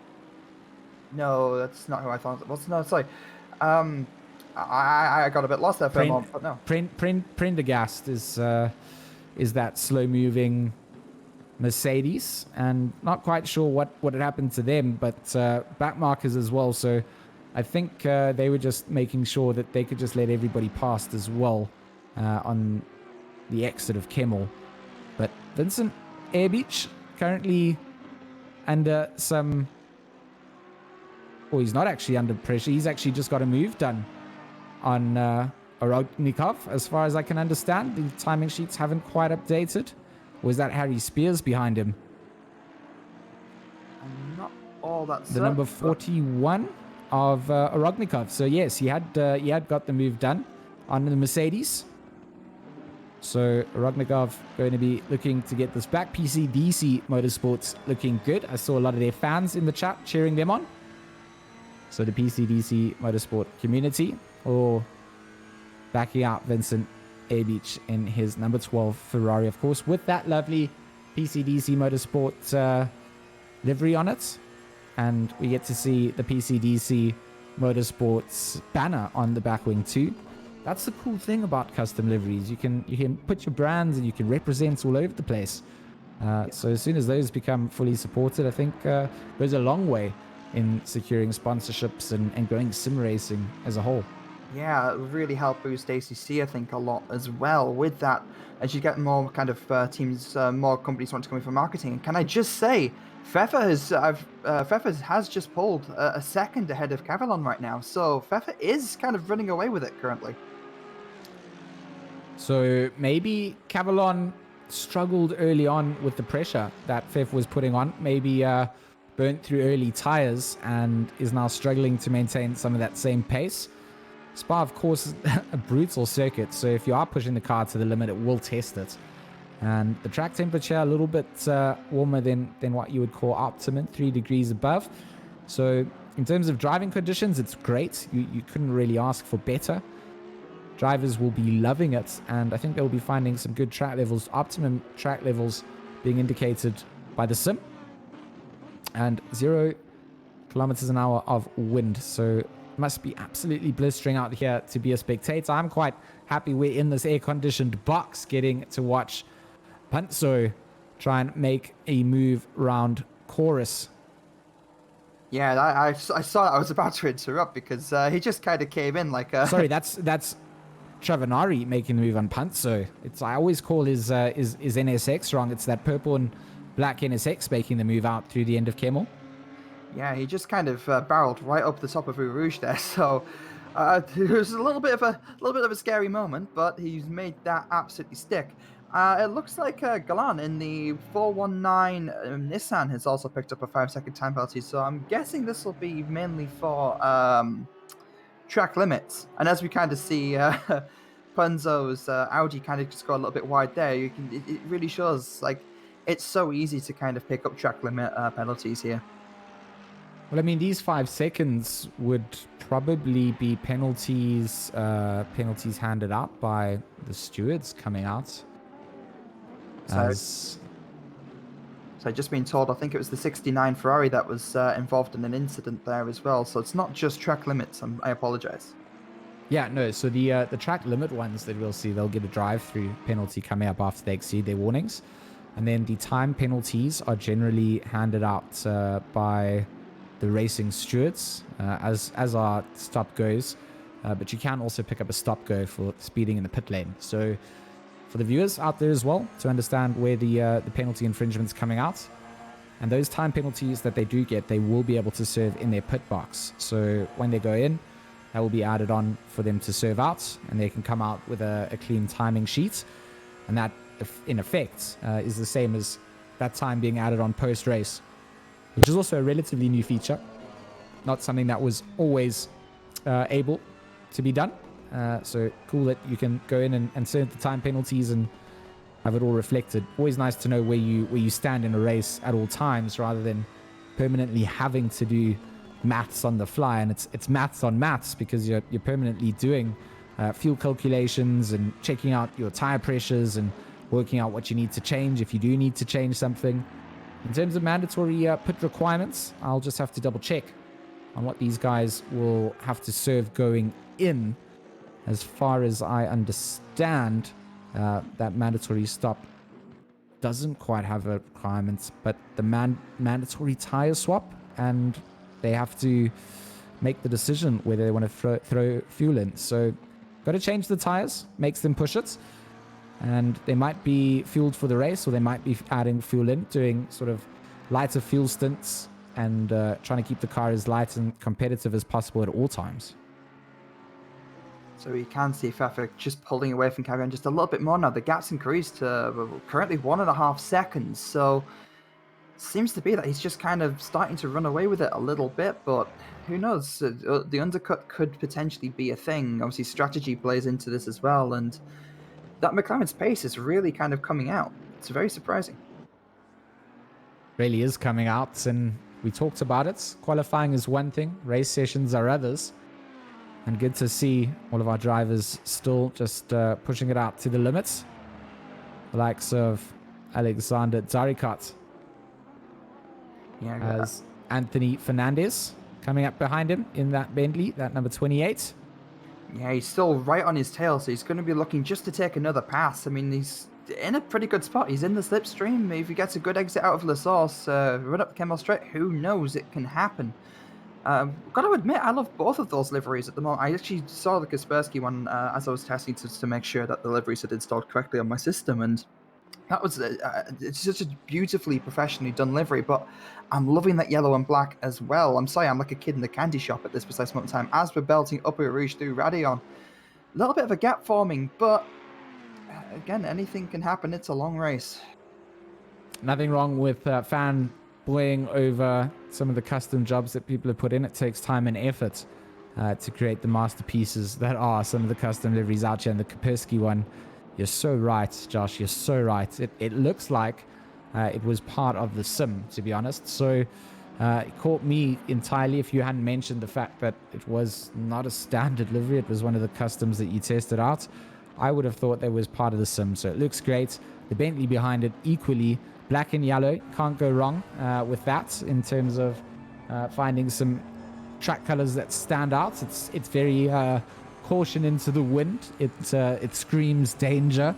No, that's not who I thought it was. No, sorry. I got a bit lost there for a moment, but no. Prendergast is that slow-moving Mercedes, and not quite sure what had happened to them, but back markers as well. So I think they were just making sure that they could just let everybody past as well on the exit of Kemmel. But Vincent Airbeach currently under some... Oh, he's not actually under pressure. He's actually just got a move done on Orognikov, as far as I can understand. The timing sheets haven't quite updated. Was that Harry Spears behind him? I'm not all that certain. The number 41 of Orognikov. So yes, he had got the move done on the Mercedes. So Orognikov going to be looking to get this back. PCDC Motorsports looking good. I saw a lot of their fans in the chat cheering them on. So the PCDC Motorsport community, or backing out Vincent Airbeach in his number 12 Ferrari, of course, with that lovely PCDC Motorsport livery on it. And we get to see the PCDC Motorsports banner on the back wing too. That's the cool thing about custom liveries. You can put your brands and you can represent all over the place. So as soon as those become fully supported, I think goes a long way in securing sponsorships and growing sim racing as a whole. Yeah, it would really help boost ACC, I think, a lot as well with that, as you get more kind of teams, more companies want to come in for marketing. And can I just say, Pfeffer has just pulled a second ahead of Cavillon right now, so Pfeffer is kind of running away with it currently. So maybe Cavillon struggled early on with the pressure that Pfeffer was putting on, maybe burnt through early tires and is now struggling to maintain some of that same pace. Spa, of course, is a brutal circuit, so if you are pushing the car to the limit, it will test it. And the track temperature a little bit warmer than what you would call optimum, 3 degrees above. So in terms of driving conditions, it's great. You couldn't really ask for better. Drivers will be loving it, and I think they'll be finding some good track levels, optimum track levels being indicated by the sim. And 0 kilometers an hour of wind, so it must be absolutely blistering out here to be a spectator. I'm quite happy we're in this air-conditioned box getting to watch Panzo try and make a move round Chorus. Yeah, I saw that. I was about to interrupt because he just kind of came in like a... Sorry, that's Travanari making the move on Panzo. I always call his NSX wrong. It's that purple and black NSX making the move out through the end of Kemmel. Yeah, he just kind of barreled right up the top of Eau Rouge there. So it was a little bit of a scary moment, but he's made that absolutely stick. It looks like Galan in the 419 Nissan has also picked up a 5-second time penalty. So I'm guessing this will be mainly for track limits. And as we kind of see Punzo's Audi kind of just got a little bit wide there, it really shows like it's so easy to kind of pick up track limit penalties here. Well, I mean, these 5 seconds would probably be penalties handed out by the stewards coming out. So I've just been told, I think it was the 69 Ferrari that was involved in an incident there as well. So it's not just track limits. I apologize. Yeah, no. So the track limit ones that we'll see, they'll get a drive-through penalty coming up after they exceed their warnings. And then the time penalties are generally handed out by the racing stewards as our stop goes. But you can also pick up a stop go for speeding in the pit lane. So for the viewers out there as well, to understand where the penalty infringement's coming out. And those time penalties that they do get, they will be able to serve in their pit box. So when they go in, that will be added on for them to serve out, and they can come out with a clean timing sheet. And that, in effect, is the same as that time being added on post-race, which is also a relatively new feature. Not something that was always able to be done. So cool that you can go in and serve the time penalties and have it all reflected. Always nice to know where you stand in a race at all times, rather than permanently having to do maths on the fly. And it's maths on maths, because you're permanently doing fuel calculations and checking out your tire pressures and working out what you need to change if you do need to change something. In terms of mandatory pit requirements, I'll just have to double check on what these guys will have to serve going in. As far as I understand, that mandatory stop doesn't quite have a requirement, but the mandatory tire swap, and they have to make the decision whether they want to throw fuel in. So got to change the tires, makes them push it, and they might be fueled for the race, or they might be adding fuel in, doing sort of lighter fuel stints, and trying to keep the car as light and competitive as possible at all times. So we can see Pfeffer just pulling away from Cavian just a little bit more now. The gap's increased to currently 1.5 seconds. So seems to be that he's just kind of starting to run away with it a little bit, but who knows? The undercut could potentially be a thing. Obviously, strategy plays into this as well, and that McLaren's pace is really kind of coming out. It's very surprising. Really is coming out, and we talked about it. Qualifying is one thing, race sessions are others. And good to see all of our drivers still just pushing it out to the limits. The likes of Alexander Zarikot. Yeah, as Anthony Fernandez coming up behind him in that Bentley, that number 28. Yeah, he's still right on his tail, so he's going to be looking just to take another pass. I mean, he's in a pretty good spot. He's in the slipstream. If he gets a good exit out of La Source, run up the Kemmel Straight, who knows? It can happen. Got to admit, I love both of those liveries at the moment. I actually saw the Kaspersky one as I was testing to make sure that the liveries had installed correctly on my system, and that was it's such a beautifully professionally done livery. But I'm loving that yellow and black as well. I'm sorry, I'm like a kid in the candy shop at this precise moment in time as we're belting up Eau Rouge through Radion. A little bit of a gap forming, but again, anything can happen. It's a long race. Nothing wrong with fanboying over some of the custom jobs that people have put in. It takes time and effort. to create the masterpieces that are some of the custom liveries out here. And the Kaspersky one, you're so right, Josh. You're so right. It looks like it was part of the sim, to be honest. So it caught me entirely if you hadn't mentioned the fact that it was not a standard livery. It was one of the customs that you tested out. I would have thought that was part of the sim. So it looks great. The Bentley behind it equally black and yellow. Can't go wrong with that in terms of finding some track colors that stand out. It's very caution into the wind. It screams danger,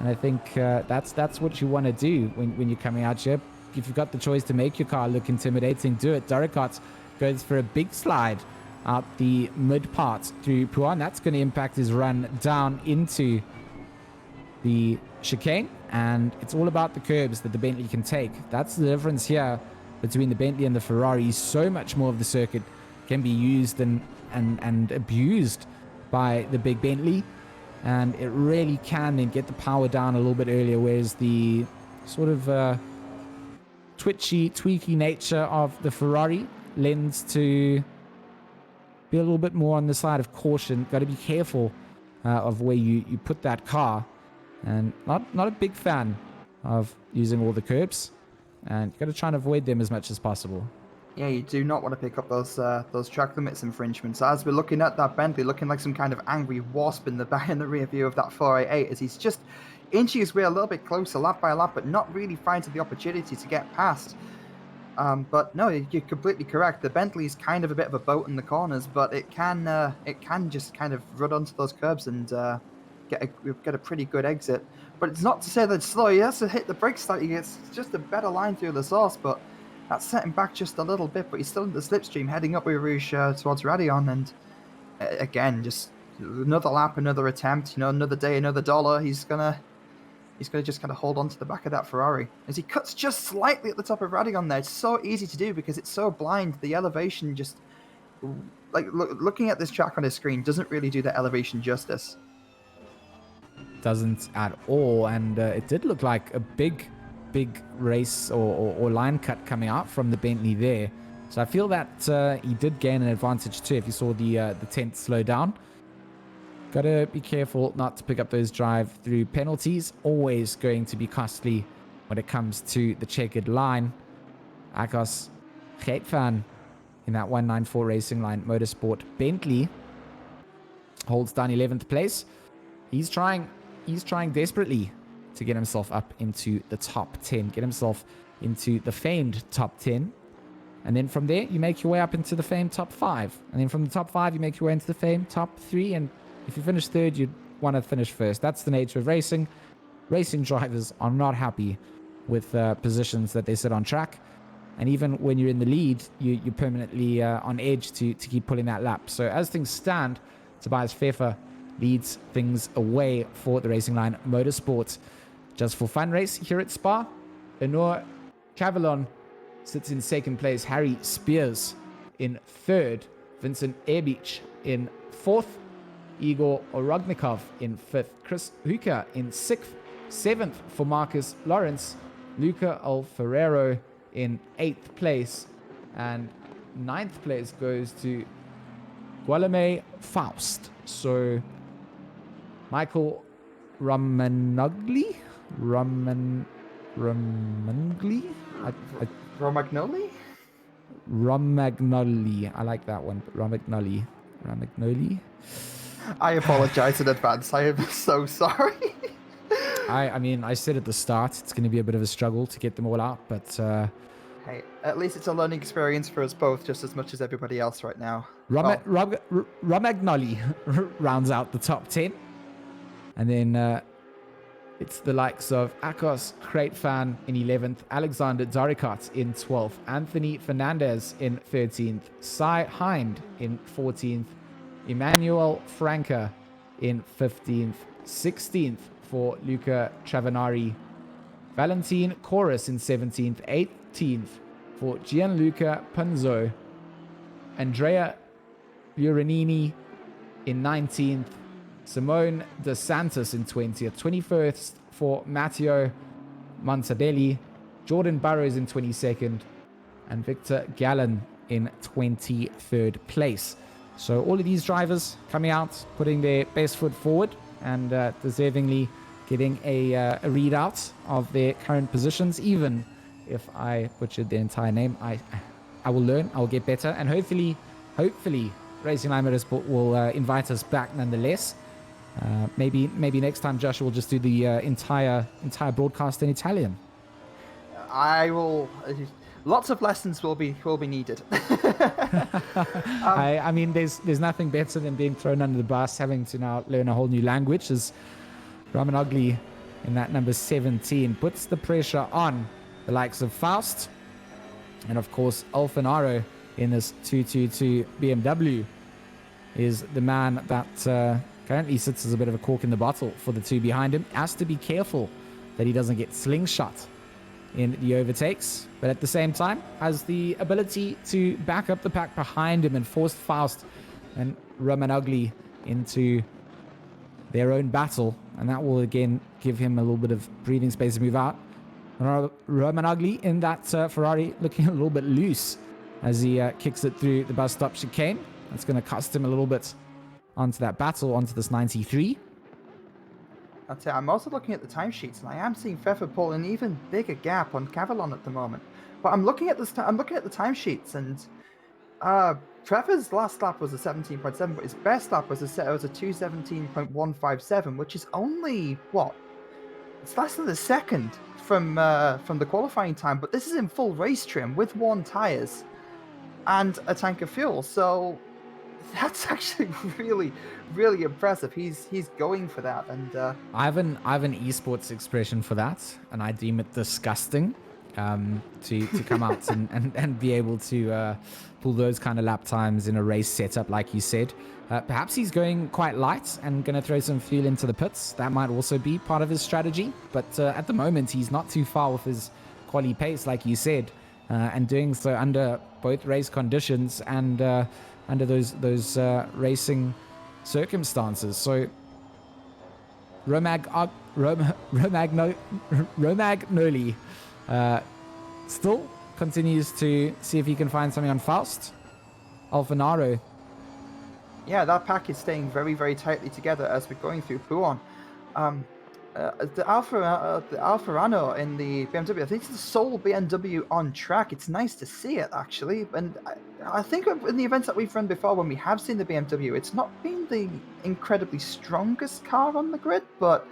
and I think that's what you want to do when you're coming out here. If you've got the choice to make your car look intimidating, do it. Darikot goes for a big slide out the mid part through Puan. That's going to impact his run down into the chicane, and it's all about the curbs that the Bentley can take. That's the difference here between the Bentley and the Ferrari. So much more of the circuit can be used and abused by the big Bentley, and it really can then get the power down a little bit earlier, whereas the sort of twitchy, tweaky nature of the Ferrari lends to be a little bit more on the side of caution. Got to be careful of where you put that car, and not a big fan of using all the curbs, and you got to try and avoid them as much as possible. Yeah, you do not want to pick up those track limits infringements. As we're looking at that Bentley, looking like some kind of angry wasp in the rear view of that 488, as he's just inching his way a little bit closer, lap by lap, but not really finding the opportunity to get past. But no, you're completely correct. The Bentley's kind of a bit of a boat in the corners, but it can just kind of run onto those curbs and get a pretty good exit. But it's not to say that it's slow. He has to hit the brakes slightly. It's just a better line through the source, but that's setting back just a little bit. But he's still in the slipstream, heading up with Rouge towards Radion, and again, just another lap, another attempt. Another day, another dollar. He's gonna just kind of hold on to the back of that Ferrari as he cuts just slightly at the top of Radion there. It's so easy to do because it's so blind. The elevation just, like, looking at this track on his screen doesn't really do the elevation justice. Doesn't at all, and it did look like a big race or line cut coming out from the Bentley there. So I feel that he did gain an advantage too. If you saw the 10th slow down, gotta be careful not to pick up those drive-through penalties. Always going to be costly when it comes to the checkered line. Akos Geitfan in that 194 Racing Line Motorsport Bentley holds down 11th place. He's trying desperately to get himself up into the top 10, get himself into the famed top 10. And then from there, you make your way up into the famed top 5. And then from the top 5, you make your way into the famed top 3. And if you finish third, you'd want to finish first. That's the nature of racing. Racing drivers are not happy with positions that they sit on track. And even when you're in the lead, you're permanently on edge to keep pulling that lap. So as things stand, Tobias Pfeffer leads things away for the Racing Line Motorsport Just for Fun race here at Spa. Enor Cavallon sits in second place. Harry Spears in third. Vincent Airbeach in fourth. Igor Orognikov in fifth. Chris Huka in sixth. Seventh for Marcus Lawrence. Luca Alferrero in eighth place. And ninth place goes to Guilherme Faust. So Michael Romagnoli? Romagnoli? Romagnoli? Romagnoli. I like that one. Romagnoli. I apologize in advance. I am so sorry. I mean, I said at the start, it's going to be a bit of a struggle to get them all out, but hey, at least it's a learning experience for us both, just as much as everybody else right now. Romagnoli rounds out the top 10. And then it's the likes of Akos Kreitfan in 11th, Alexander Darikot in 12th, Anthony Fernandez in 13th, Cy Hind in 14th, Emmanuel Franca in 15th, 16th for Luca Travanari, Valentin Chorus in 17th, 18th for Gianluca Punzo, Andrea Uranini in 19th, Simone De Santos in 20th, 21st for Matteo Montadelli, Jordan Burrows in 22nd, and Victor Gallen in 23rd place. So all of these drivers coming out, putting their best foot forward, and deservingly getting a readout of their current positions. Even if I butchered the entire name, I will learn, I will get better, and hopefully Racing Line Motorsport will invite us back nonetheless. Maybe next time Joshua will just do the entire broadcast in Italian. I will. Lots of lessons will be needed. I mean, there's nothing better than being thrown under the bus, having to now learn a whole new language. As Romanoglu in that number 17 puts the pressure on the likes of Faust, and of course Alfanaro in this 222 BMW is the man that currently sits as a bit of a cork in the bottle for the two behind him. Has to be careful that he doesn't get slingshot in the overtakes, but at the same time has the ability to back up the pack behind him and force Faust and Romanoglu into their own battle, and that will again give him a little bit of breathing space to move out. Romanoglu in that Ferrari looking a little bit loose as he kicks it through the bus stop chicane. That's going to cost him a little bit onto that battle, onto this 93. That's it. I'm also looking at the timesheets, and I am seeing Feather pull an even bigger gap on Cavallon at the moment. But I'm looking at this. I'm looking at the timesheets, and Trevor's last lap was a 17.7, but his best lap was a 2:17.157, which is only what? It's less than a second from the qualifying time. But this is in full race trim with worn tires and a tank of fuel. So that's actually really, really impressive. He's going for that, and I have an esports expression for that, and I deem it disgusting to come out and be able to pull those kind of lap times in a race setup, like you said. Perhaps he's going quite light and going to throw some fuel into the pits. That might also be part of his strategy, but at the moment he's not too far with his quali pace, like you said, and doing so under both race conditions and under those racing circumstances. So Romagnoli still continues to see if he can find something on Faust. Alfanaro. Yeah, that pack is staying very, very tightly together as we're going through Buon. The Alfarano in the BMW, I think it's the sole BMW on track. It's nice to see it, actually. And I think in the events that we've run before, when we have seen the BMW, it's not been the incredibly strongest car on the grid, but,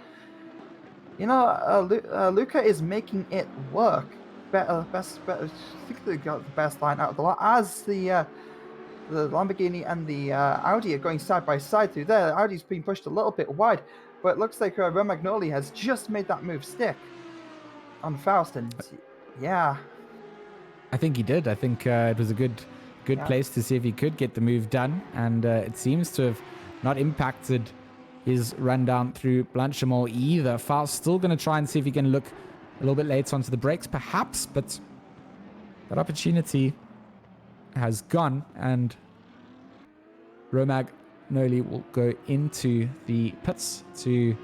you know, Luca is making it work. Better. I think they got the best line out of the lot. As the Lamborghini and the Audi are going side by side through there, the Audi's been pushed a little bit wide. But it looks like Romagnoli has just made that move stick on Faust, and yeah. I think he did. I think it was a good place to see if he could get the move done, and it seems to have not impacted his run down through Blanchimont either. Faust still going to try and see if he can look a little bit later onto the brakes, perhaps, but that opportunity has gone, and Romagnoli will go into the pits to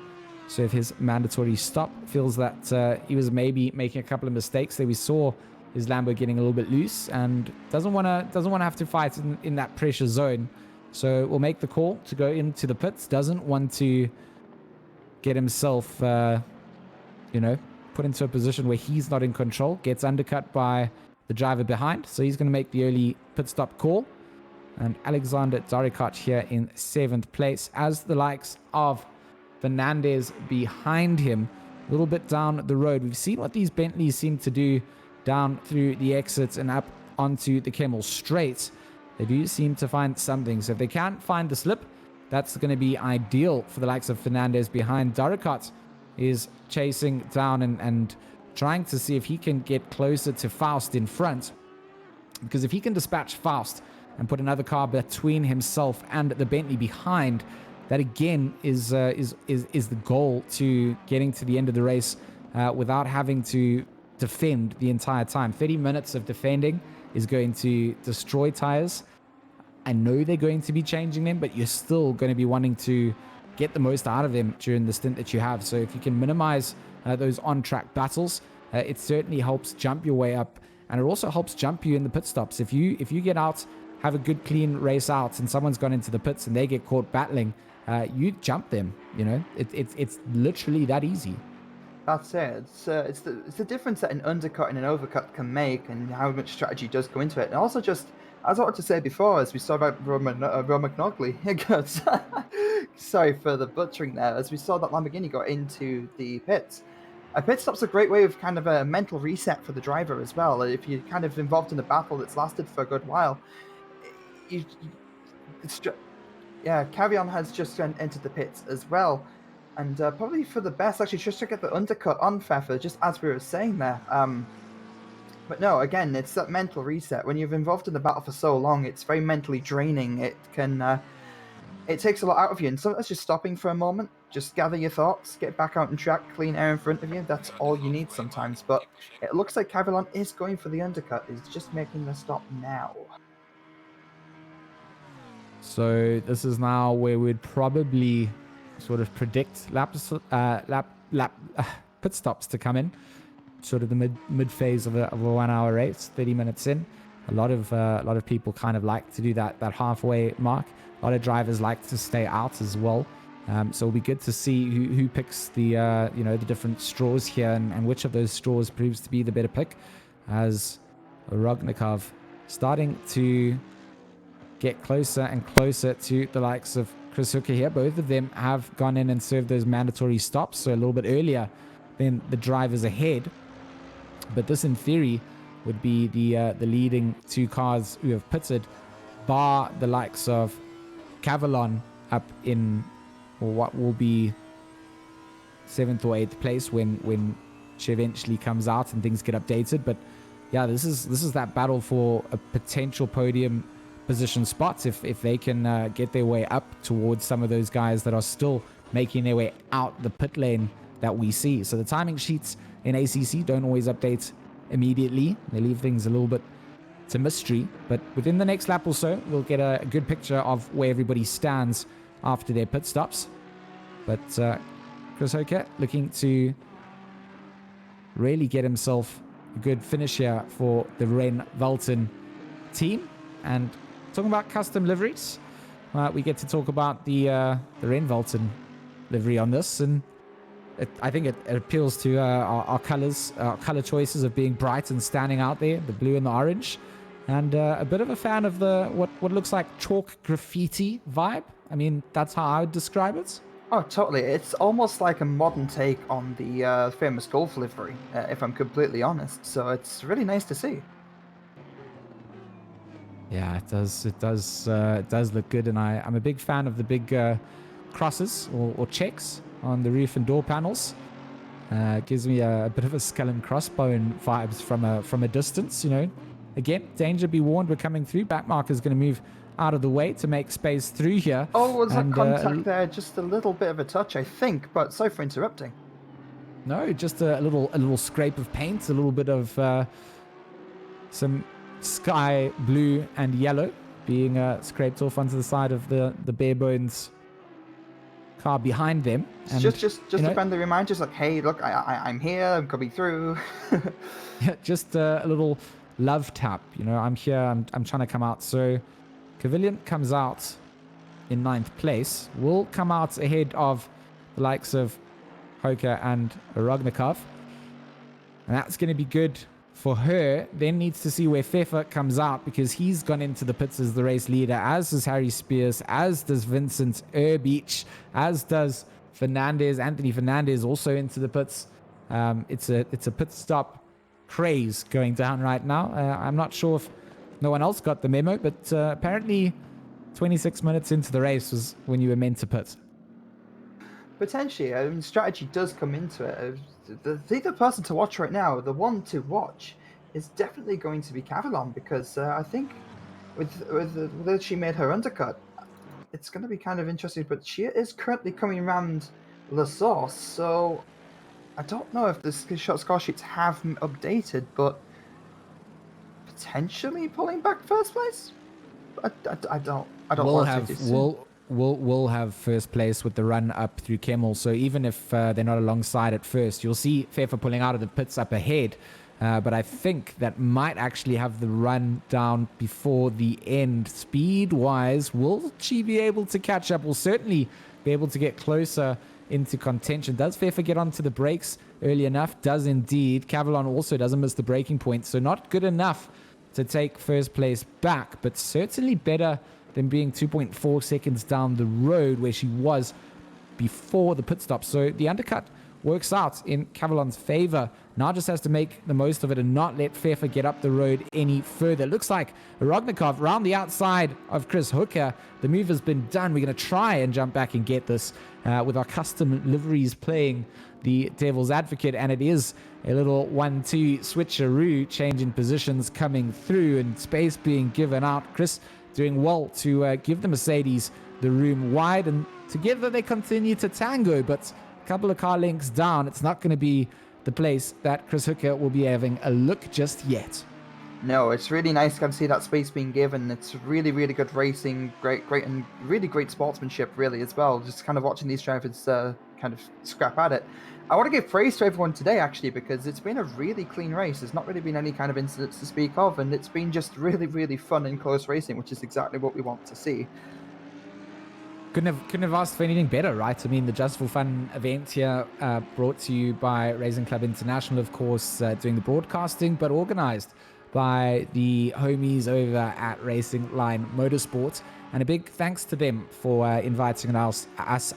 serve his mandatory stop. Feels that he was maybe making a couple of mistakes there. We saw his Lambo getting a little bit loose and doesn't want to have to fight in that pressure zone. So will make the call to go into the pits. Doesn't want to get himself, put into a position where he's not in control. Gets undercut by the driver behind. So he's going to make the early pit stop call. And Alexander Darikat here in 7th place, as the likes of Fernandez behind him a little bit down the road. We've seen what these Bentleys seem to do down through the exits and up onto the Kemmel Straight. They do seem to find something. So if they can't find the slip, that's going to be ideal for the likes of Fernandez behind. Darikat is chasing down and trying to see if he can get closer to Faust in front. Because if he can dispatch Faust and put another car between himself and the Bentley behind, that again is the goal to getting to the end of the race without having to defend the entire time. 30 minutes of defending is going to destroy tires. I know they're going to be changing them, but you're still going to be wanting to get the most out of them during the stint that you have. So if you can minimize those on-track battles, it certainly helps jump your way up, and it also helps jump you in the pit stops. If you get out have a good clean race out and someone's gone into the pits and they get caught battling, you jump them. You know, it's literally that easy. That's it. It's the difference that an undercut and an overcut can make, and how much strategy does go into it. And also, just as I wanted to say before, as we saw about Roman McNogley, sorry for the butchering there. As we saw that Lamborghini got into the pits, a pit stop's a great way of kind of a mental reset for the driver as well. If you're kind of involved in a battle that's lasted for a good while, Carrion has just entered the pits as well. And probably for the best, actually, just to get the undercut on Pfeffer, just as we were saying there. But no, again, it's that mental reset. When you're involved in the battle for so long, it's very mentally draining. It can, it takes a lot out of you. And sometimes just stopping for a moment, just gather your thoughts, get back out on track, clean air in front of you. That's all you need sometimes. But it looks like Cavillon is going for the undercut. He's just making the stop now. So this is now where we'd probably sort of predict pit stops to come in, sort of the mid phase of a 1 hour race, 30 minutes in. A lot of people kind of like to do that halfway mark. A lot of drivers like to stay out as well. So it'll be good to see who picks the the different straws here and which of those straws proves to be the better pick, as Rognikov starting to get closer and closer to the likes of Chris Hooker here. Both of them have gone in and served those mandatory stops, so a little bit earlier than the drivers ahead. But this, in theory, would be the leading two cars who have pitted, bar the likes of Cavillon up in what will be 7th or 8th place when she eventually comes out and things get updated. But yeah, this is that battle for a potential podium position spots if they can get their way up towards some of those guys that are still making their way out the pit lane that we see. So the timing sheets in ACC don't always update immediately. They leave things a little bit to mystery, but within the next lap or so, we'll get a good picture of where everybody stands after their pit stops. But Chris Hoker looking to really get himself a good finish here for the Ren Valton team. And talking about custom liveries, we get to talk about the Ren Valton livery on this, and I think it appeals to our colors, our color choices of being bright and standing out there, the blue and the orange, and a bit of a fan of the what looks like chalk graffiti vibe. I mean, that's how I would describe it. Oh, totally. It's almost like a modern take on the famous Golf livery, if I'm completely honest. So it's really nice to see. Yeah, it does look good, and I'm a big fan of the big crosses or checks on the roof and door panels. Gives me a bit of a skull and crossbone vibes from a distance. You know, again, danger be warned, we're coming through. Backmarker is going to move out of the way to make space through here. Oh, was that contact there? Just a little bit of a touch, I think. But sorry for interrupting. No, just a little scrape of paint, a little bit of some sky blue and yellow being scraped off onto the side of the bare bones car behind them. And, just a friendly reminder, just like, hey, look, I'm here, I'm coming through. Yeah, just a little love tap. You know, I'm here, I'm trying to come out. So Cavillon comes out in 9th place. Will come out ahead of the likes of Hoker and Rognikov, and that's going to be good for her. Then needs to see where Pfeffer comes out, because he's gone into the pits as the race leader, as does Harry Spears, as does Vincent Urbeach, as does Anthony Fernandez also into the pits. It's a pit stop craze going down right now. I'm not sure if no one else got the memo, but apparently 26 minutes into the race was when you were meant to pit. Potentially, strategy does come into it. The person to watch right now, the one to watch, is definitely going to be Cavillon, because I think with she made her undercut, it's going to be kind of interesting. But she is currently coming around La Source, so I don't know if the score sheets have updated, but potentially pulling back first place. I don't want to do so. We'll have first place with the run up through Kemmel. So even if they're not alongside at first, you'll see Pfeffer pulling out of the pits up ahead. but I think that might actually have the run down before the end. Speed-wise, will she be able to catch up? Will certainly be able to get closer into contention. Does Fefa get onto the brakes early enough? Does indeed. Cavalon also doesn't miss the braking point, so not good enough to take first place back, but certainly better than being 2.4 seconds down the road where she was before the pit stop. So the undercut works out in Cavalon's favor. Now just has to make the most of it and not let Fefa get up the road any further. Looks like Rognikov round the outside of Chris Hooker. The move has been done. We're going to try and jump back and get this with our custom liveries playing the devil's advocate, and it is a little 1-2 switcheroo, changing positions coming through and space being given out. Chris doing well to give the Mercedes the room wide, and together they continue to tango, but a couple of car lengths down, it's not going to be the place that Chris Hooker will be having a look just yet. No, it's really nice to kind of see that space being given. It's really, really good racing, great, and really great sportsmanship, really, as well. Just kind of watching these drivers kind of scrap at it. I want to give praise to everyone today, actually, because it's been a really clean race. There's not really been any kind of incidents to speak of, and it's been just really, really fun and close racing, which is exactly what we want to see. Couldn't have asked for anything better, right? I mean, the Just for Fun event here, brought to you by Racing Club International, of course, doing the broadcasting, but organized by the homies over at Racing Line Motorsport. And a big thanks to them for inviting us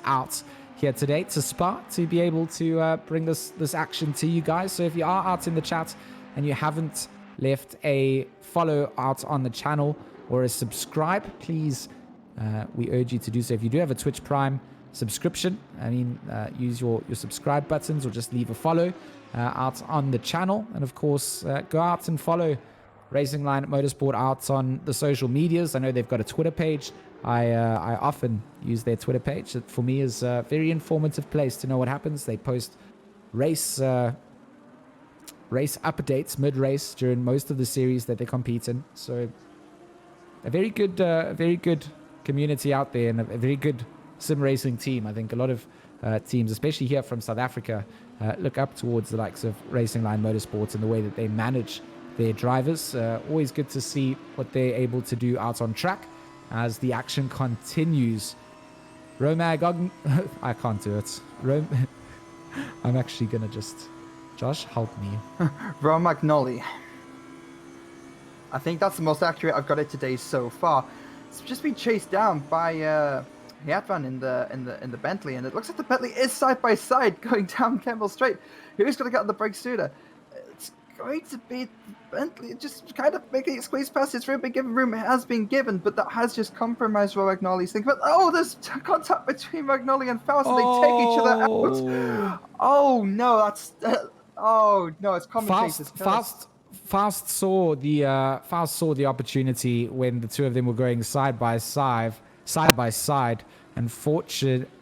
out here today to Spa to be able to bring this action to you guys. So if you are out in the chat and you haven't left a follow out on the channel or a subscribe, please, we urge you to do so. If you do have a Twitch Prime subscription, I mean, use your subscribe buttons or just leave a follow out on the channel. And of course, go out and follow Racing Line Motorsport out on the social medias. I know they've got a Twitter page. I often use their Twitter page. It, for me, is a very informative place to know what happens. They post race updates mid-race during most of the series that they compete in. So a very good community out there, and a very good sim racing team. I think a lot of teams, especially here from South Africa, look up towards the likes of Racing Line Motorsports and the way that they manage their drivers. Always good to see what they're able to do out on track as the action continues. I can't do it. I'm actually gonna just... Josh, help me. Romagnoli. I think that's the most accurate I've got it today so far. It's just been chased down by Hiatvan in the Bentley, and it looks like the Bentley is side by side going down Kemble Straight. Who's going to get on the brakes sooner? It's going to be Bentley, just kind of making it squeeze past its room. Given room has been given, but that has just compromised Romagnoli's thing. But there's contact between Romagnoli and Faust, and they take each other out. Oh no, that's it's commentators. Faust saw the opportunity when the two of them were going side by side.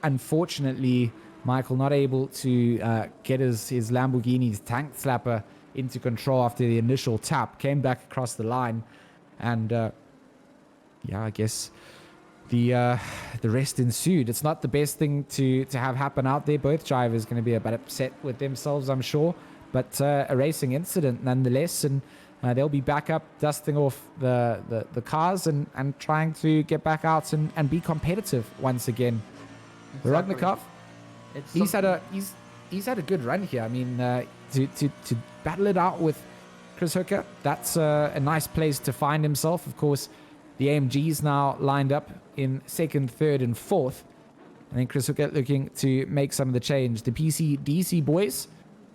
Unfortunately, Michael not able to get his Lamborghini's tank slapper into control after the initial tap, came back across the line, and I guess the rest ensued. It's not the best thing to have happen out there. Both drivers going to be a bit upset with themselves, I'm sure. But a racing incident nonetheless, and they'll be back up, dusting off the cars and trying to get back out and be competitive once again. Exactly. Rognikov, he's had a good run here. I mean, to battle it out with Chris Hooker, that's a nice place to find himself. Of course, the AMG's now lined up in second, third, and fourth. I think Chris Hooker looking to make some of the change. The PC-DC boys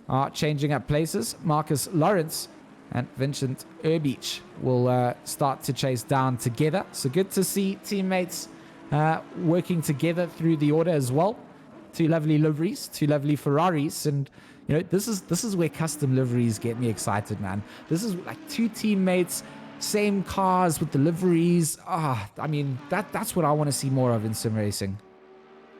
are changing up places. Marcus Lawrence and Vincent Urbeach will start to chase down together. So good to see teammates working together through the order as well. Two lovely liveries, two lovely Ferraris, and you know, this is where custom liveries get me excited, man. This is like two teammates, same cars with the liveries. I mean, that's what I want to see more of in sim racing.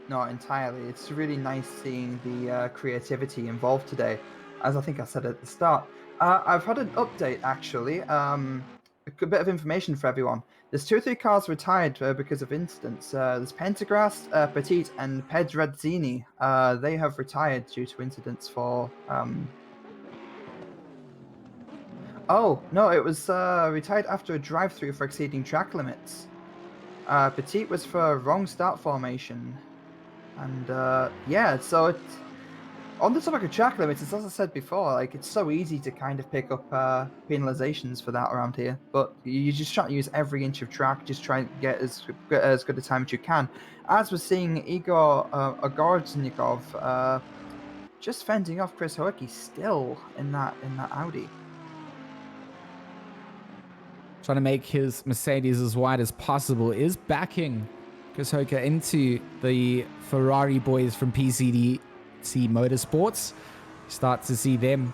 No, entirely. It's really nice seeing the creativity involved today, as I think I said at the start. I've had an update, actually. A bit of information for everyone. There's 2 or 3 cars retired because of incidents. There's Pentagrast, Petit, and Pedrezzini. They have retired due to incidents for Oh, no, it was retired after a drive-through for exceeding track limits. Petit was for wrong start formation. And yeah, so it's on the topic of track limits, it's as I said before, like it's so easy to kind of pick up penalizations for that around here. But you just try to use every inch of track, just try and get as good a time as you can. As we're seeing Igor Ogordznikov just fending off Chris Hoecke still in that Audi. Trying to make his Mercedes as wide as possible, is backing Chris Hoecke into the Ferrari boys from PCDC Motorsports. Start to see them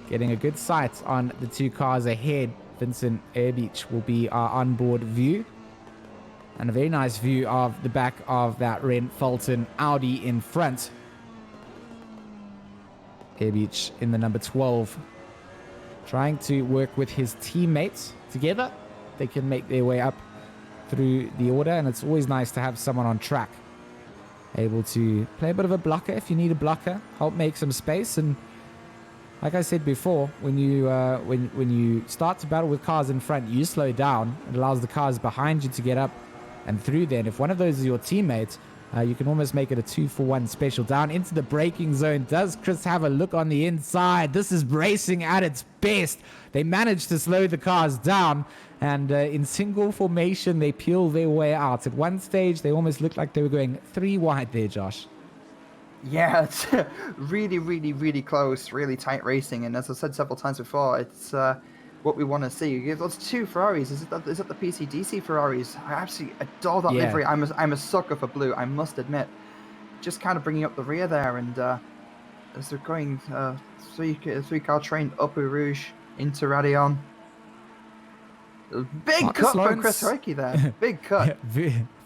getting a good sight on the two cars ahead. Vincent Airbeach will be our onboard view. And a very nice view of the back of that Ren Fulton Audi in front. Airbeach in the number 12. Trying to work with his teammates together. They can make their way up through the order, and it's always nice to have someone on track able to play a bit of a blocker if you need a blocker, help make some space. And like I said before, when you when you start to battle with cars in front, you slow down. It allows the cars behind you to get up and through there. And if one of those is your teammates, you can almost make it a 2-for-1 special. Down into the braking zone. Does Chris have a look on the inside? This is racing at its best. They managed to slow the cars down, and in single formation, they peel their way out. At one stage, they almost looked like they were going 3 wide there, Josh. Yeah, it's really, really, really close, really tight racing. And as I said several times before, it's what we want to see. Those two Ferraris, is it the PCDC Ferraris? I absolutely adore that livery. I'm a sucker for blue, I must admit. Just kind of bringing up the rear there, and as they're going three-car train up Eau Rouge into Radion. Big Marcus cut Lawrence. from Chris Hoecke there. Big cut.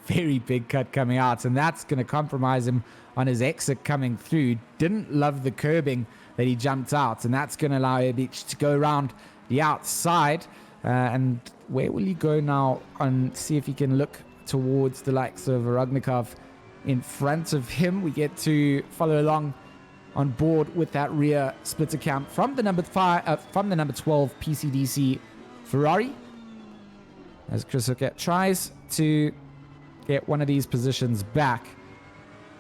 Very big cut coming out, and that's going to compromise him on his exit coming through. Didn't love the curbing that he jumped out, and that's going to allow Airbeach to go around the outside. And where will he go now? And see if he can look towards the likes of Rognikov in front of him. We get to follow along on board with that rear splitter cam from the number 12 PCDC Ferrari, as Chris Hoecke tries to get one of these positions back.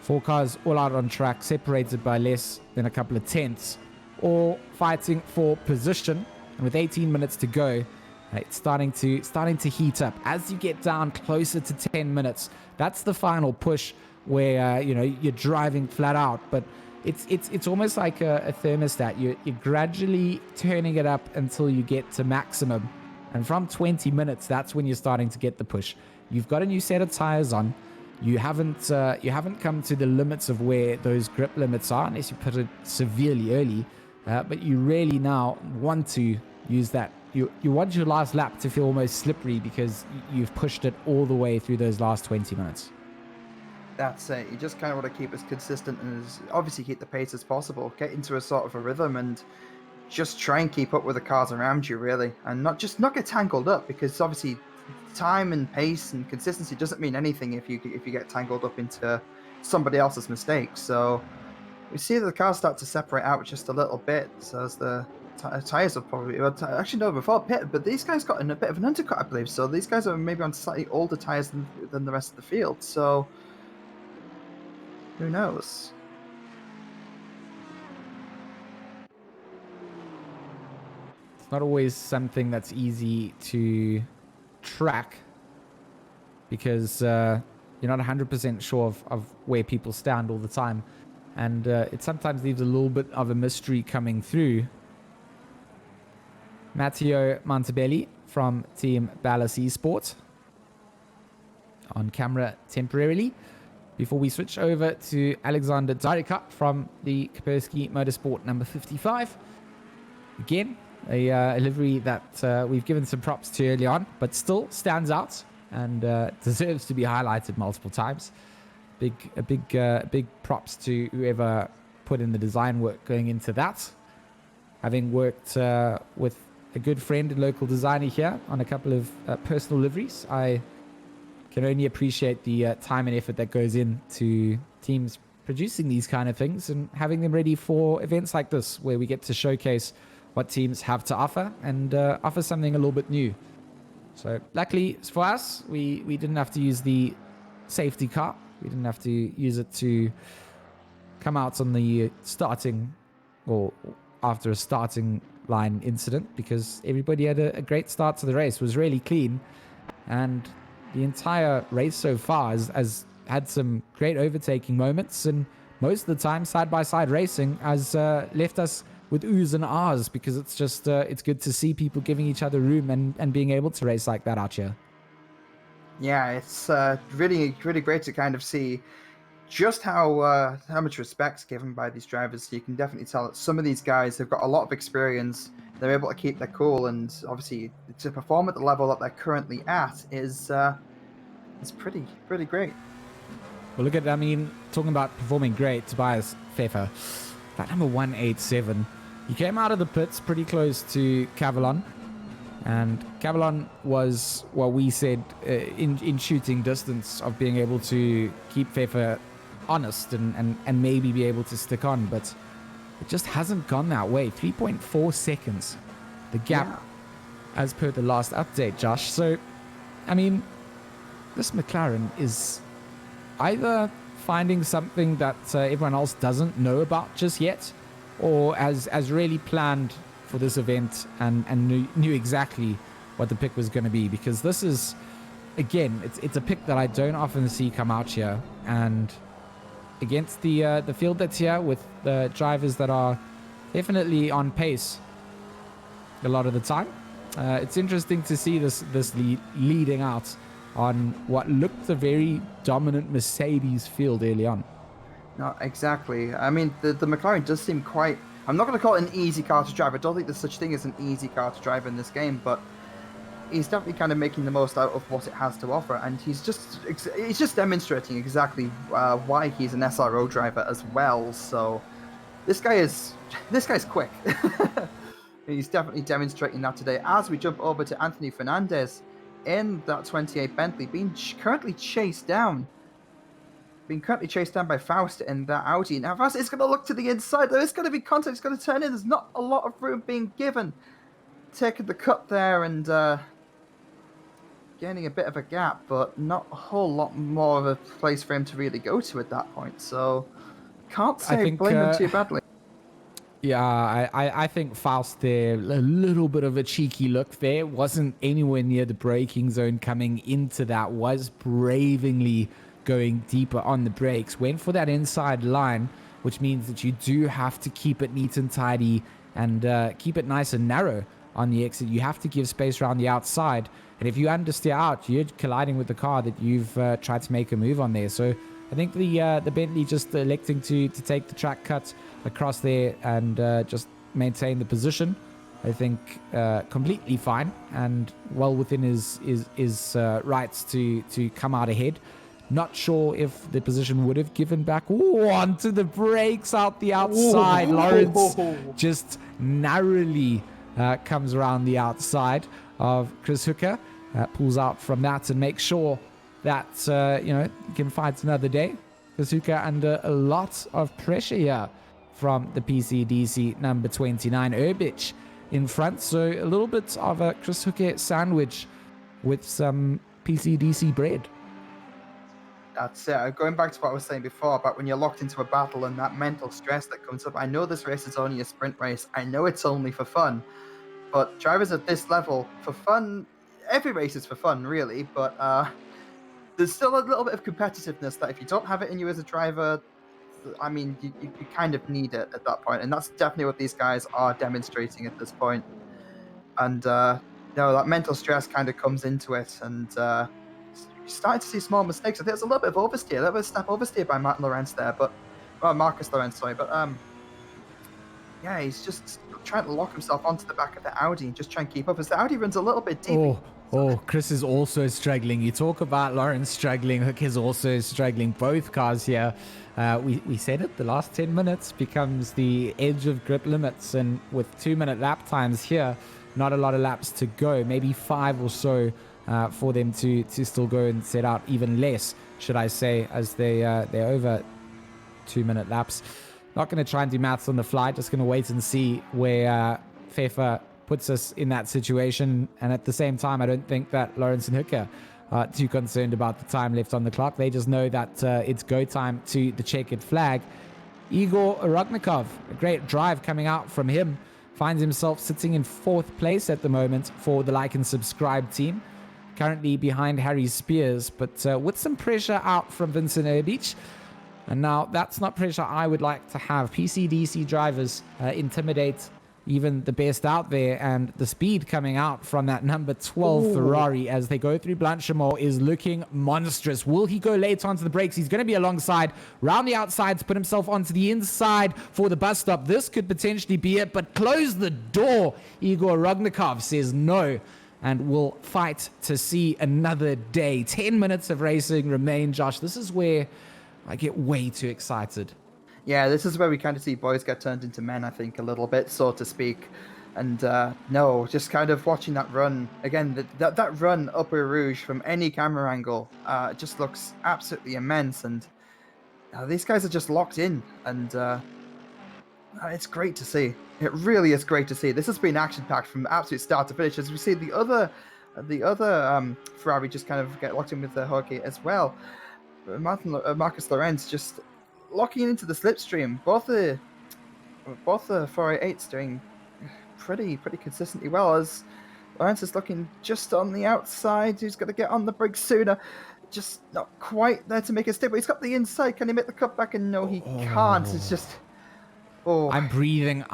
4 cars all out on track, separated by less than a couple of tenths, all fighting for position. And with 18 minutes to go, it's starting to heat up. As you get down closer to 10 minutes, that's the final push where you're driving flat out. But it's almost like a thermostat. You're gradually turning it up until you get to maximum. And from 20 minutes, that's when you're starting to get the push. You've got a new set of tires on. You haven't come to the limits of where those grip limits are, unless you put it severely early. But you really now want to use that. You want your last lap to feel almost slippery because you've pushed it all the way through those last 20 minutes. That's it. You just kind of want to keep as consistent and obviously keep the pace as possible. Get into a sort of a rhythm and just try and keep up with the cars around you, really, and not get tangled up, because obviously time and pace and consistency doesn't mean anything if you get tangled up into somebody else's mistakes. So we see that the cars start to separate out just a little bit. So as the tires are probably actually no, before pit, but these guys got in a bit of an undercut, I believe. So these guys are maybe on slightly older tires than the rest of the field. So who knows? It's not always something that's easy to track, because you're not 100% sure of where people stand all the time, and it sometimes leaves a little bit of a mystery coming through. Matteo Montabelli from Team Ballas Esports on camera temporarily before we switch over to Alexander Zarika from the Kaspersky Motorsport number 55. Again, a livery that we've given some props to early on, but still stands out and deserves to be highlighted multiple times. Big props to whoever put in the design work going into that. Having worked with a good friend and local designer here on a couple of personal liveries, I can only appreciate the time and effort that goes into teams producing these kind of things and having them ready for events like this, where we get to showcase what teams have to offer and offer something a little bit new. So luckily for us, we didn't have to use the safety car. We didn't have to use it to come out on the starting or after a starting line incident, because everybody had a great start to the race. It was really clean, and the entire race so far has had some great overtaking moments, and most of the time side-by-side racing has left us with oohs and ahs, because it's just it's good to see people giving each other room and being able to race like that out here. Yeah, it's really great to kind of see just how much respect's given by these drivers. You can definitely tell that some of these guys have got a lot of experience. They're able to keep their cool, and obviously to perform at the level that they're currently at is pretty great. Well, look at, I mean, talking about performing great, Tobias Pfeffer, that number 187, he came out of the pits pretty close to Cavallon, and Cavallon was what we said in shooting distance of being able to keep Pfeffer honest and maybe be able to stick on, but it just hasn't gone that way. 3.4 seconds, the gap, as per the last update, Josh. So, I mean, this McLaren is either finding something that everyone else doesn't know about just yet, or has really planned for this event and knew exactly what the pick was going to be, because this is, again, it's a pick that I don't often see come out here, and against the field that's here with the drivers that are definitely on pace a lot of the time, it's interesting to see this leading out on what looked a very dominant Mercedes field early on. No, exactly. I mean, the McLaren does seem quite... I'm not going to call it an easy car to drive. I don't think there's such thing as an easy car to drive in this game, but he's definitely kind of making the most out of what it has to offer, and he's just demonstrating exactly why he's an SRO driver as well. So this guy's quick. He's definitely demonstrating that today. As we jump over to Anthony Fernandez in that 28 Bentley, being currently chased down by Faust in that Audi. Now Faust is going to look to the inside. There is going to be contact. It's going to turn in. There's not a lot of room being given. Taking the cut there and gaining a bit of a gap, but not a whole lot more of a place for him to really go to at that point. So can't say blame him too badly. Yeah, I think Faust there, a little bit of a cheeky look there. Wasn't anywhere near the braking zone coming into that. Was bravingly going deeper on the brakes. Went for that inside line, which means that you do have to keep it neat and tidy and keep it nice and narrow on the exit. You have to give space around the outside. And if you understeer out, you're colliding with the car that you've tried to make a move on there. So I think the Bentley just electing to take the track cut across there and just maintain the position, I think completely fine and well within his rights to come out ahead. Not sure if the position would have given back. Ooh, onto the brakes out the outside. Ooh. Lawrence just narrowly comes around the outside of Chris Hooker, pulls out from that and makes sure that he can fight another day. Chris Hooker under a lot of pressure here from the PCDC number 29, Urbich in front. So a little bit of a Chris Hooker sandwich with some PCDC bread. That's it. Going back to what I was saying before about when you're locked into a battle and that mental stress that comes up. I know this race is only a sprint race. I know it's only for fun. But drivers at this level, for fun, every race is for fun, really. But there's still a little bit of competitiveness that if you don't have it in you as a driver, I mean, you kind of need it at that point. And that's definitely what these guys are demonstrating at this point. And, that mental stress kind of comes into it. And you're starting to see small mistakes. I think there's a little bit of oversteer, a little bit of step oversteer by Marcus Lawrence there. But yeah, he's just trying to lock himself onto the back of the Audi and just try and keep up as the Audi runs a little bit deep. Chris is also struggling. You talk about Lawrence struggling. Hook is also struggling. Both cars here. We said it, the last 10 minutes becomes the edge of grip limits. And with 2-minute lap times here, not a lot of laps to go. Maybe 5 or so for them to still go and set out, even less, should I say, as they're over 2-minute laps. Not going to try and do maths on the fly. Just going to wait and see where Fefa puts us in that situation. And at the same time, I don't think that Lawrence and Hooker are too concerned about the time left on the clock. They just know that it's go time to the checkered flag. Igor Rognikov, a great drive coming out from him, finds himself sitting in 4th place at the moment for the like and subscribe team. Currently behind Harry Spears, but with some pressure out from Vincent Erbich. And now that's not pressure I would like to have. PCDC drivers intimidate even the best out there, and the speed coming out from that number 12 Ferrari as they go through Blanchimont is looking monstrous. Will he go late onto the brakes? He's going to be alongside, round the outside to put himself onto the inside for the bus stop. This could potentially be it, but close the door. Igor Rognikov says no, and will fight to see another day. 10 minutes of racing remain, Josh. This is where I get way too excited. Yeah, this is where we kind of see boys get turned into men, I think, a little bit, so to speak. And no, just kind of watching that run. Again, that run up Eau Rouge from any camera angle just looks absolutely immense. And these guys are just locked in. And it's great to see. It really is great to see. This has been action-packed from absolute start to finish. As we see the other Ferrari just kind of get locked in with the Jorge as well. Marcus Lorenz just locking into the slipstream. Both the 488s doing pretty consistently well, as Lawrence is looking just on the outside. Who's going to get on the brakes sooner? Just not quite there to make a step, but he's got the inside. Can he make the cutback? And no, he can't. It's just... Oh. I'm breathing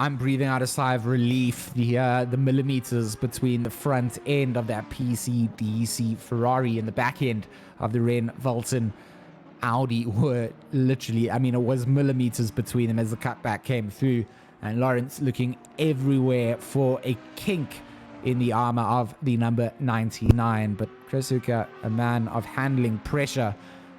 out a sigh of relief. The millimeters between the front end of that PCDC Ferrari and the back end of the Ren Vulton Audi were literally, I mean, it was millimeters between them as the cutback came through, and Lawrence looking everywhere for a kink in the armor of the number 99. But Chris Hooker, a man of handling pressure,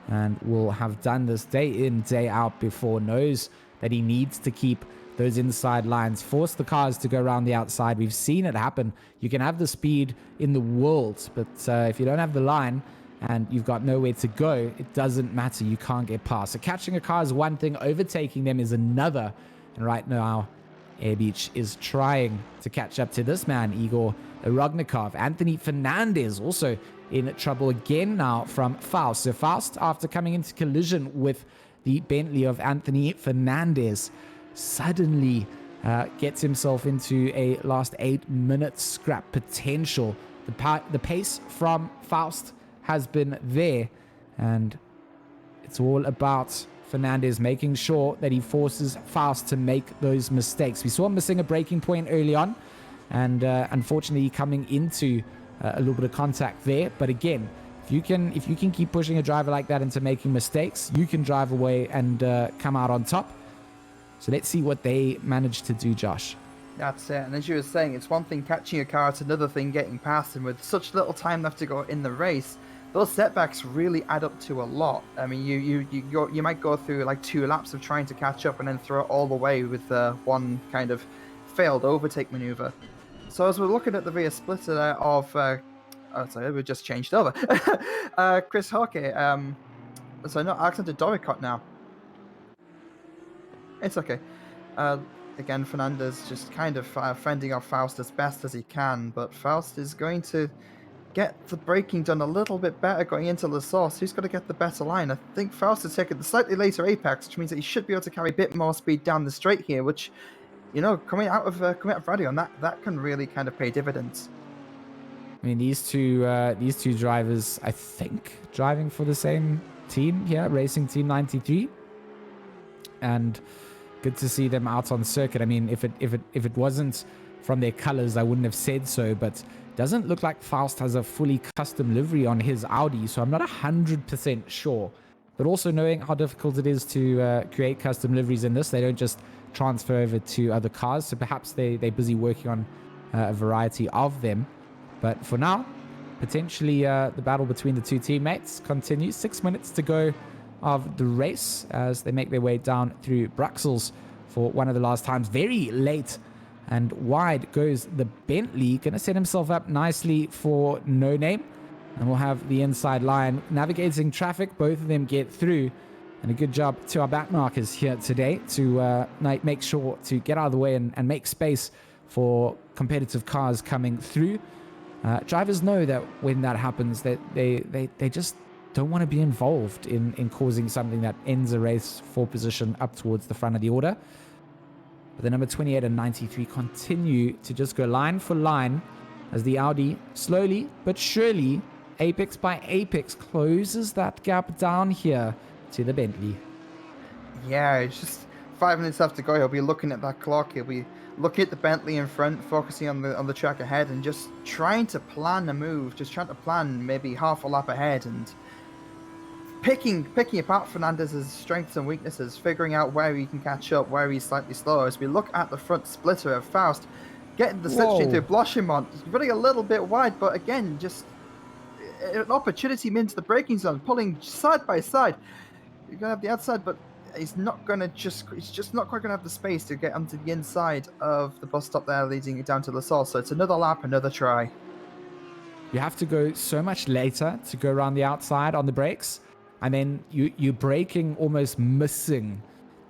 and will have done this day in, day out before, knows that he needs to keep those inside lines, force the cars to go around the outside. We've seen it happen. You can have the speed in the world, but if you don't have the line and you've got nowhere to go, it doesn't matter. You can't get past. So catching a car is one thing, overtaking them is another. And right now, Erbich is trying to catch up to this man, Igor Rognikov. Anthony Fernandez also in trouble again now from Faust. So Faust, after coming into collision with the Bentley of Anthony Fernandez, suddenly gets himself into a last 8 minute scrap potential. The pace from Faust has been there, and it's all about Fernandez making sure that he forces Faust to make those mistakes. We saw him missing a braking point early on, and unfortunately coming into a little bit of contact there. But again, if you can keep pushing a driver like that into making mistakes, you can drive away and come out on top. So let's see what they managed to do, Josh. That's it. And as you were saying, it's one thing catching a car, it's another thing getting past him. With such little time left to go in the race, those setbacks really add up to a lot. I mean, you might go through like 2 laps of trying to catch up and then throw it all the way with one kind of failed overtake maneuver. So as we're looking at the rear splitter there of sorry, we just changed over. Chris Jorge, so not Alexander Doricott now. It's okay. Again, Fernandez just kind of fending off Faust as best as he can, but Faust is going to get the braking done a little bit better going into La Source. Who's going to get the better line? I think Faust is taking the slightly later apex, which means that he should be able to carry a bit more speed down the straight here, which, you know, coming out of Radion, that can really kind of pay dividends. I mean, these two drivers, I think, driving for the same team here, Racing Team 93, and good to see them out on circuit. I mean, if it wasn't from their colors, I wouldn't have said so, but doesn't look like Faust has a fully custom livery on his Audi, so I'm not 100% sure. But also knowing how difficult it is to create custom liveries in this, they don't just transfer over to other cars, so perhaps they're busy working on a variety of them. But for now, potentially the battle between the two teammates continues. 6 minutes to go of the race as they make their way down through Bruxelles for one of the last times. Very late and wide goes the Bentley. Going to set himself up nicely for No Name. And we'll have the inside line navigating traffic. Both of them get through. And a good job to our back markers here today to make sure to get out of the way and make space for competitive cars coming through. Drivers know that when that happens, that they just don't want to be involved in causing something that ends a race for position up towards the front of the order. But the number 28 and 93 continue to just go line for line as the Audi slowly but surely, apex by apex, closes that gap down here to the Bentley. Yeah, it's just 5 minutes left to go. He'll be looking at that clock. He'll be looking at the Bentley in front, focusing on the track ahead, and just trying to plan a move. Just trying to plan maybe half a lap ahead and picking apart Fernandez's strengths and weaknesses, figuring out where he can catch up, where he's slightly slower. As we look at the front splitter of Faust, getting the slipstream through Bloschemont, running a little bit wide, but again, just an opportunity into the braking zone, pulling side by side. You're gonna have the outside, but he's just not quite gonna have the space to get onto the inside of the bus stop there, leading it down to La Salle. So it's another lap, another try. You have to go so much later to go around the outside on the brakes, and then you're braking, almost missing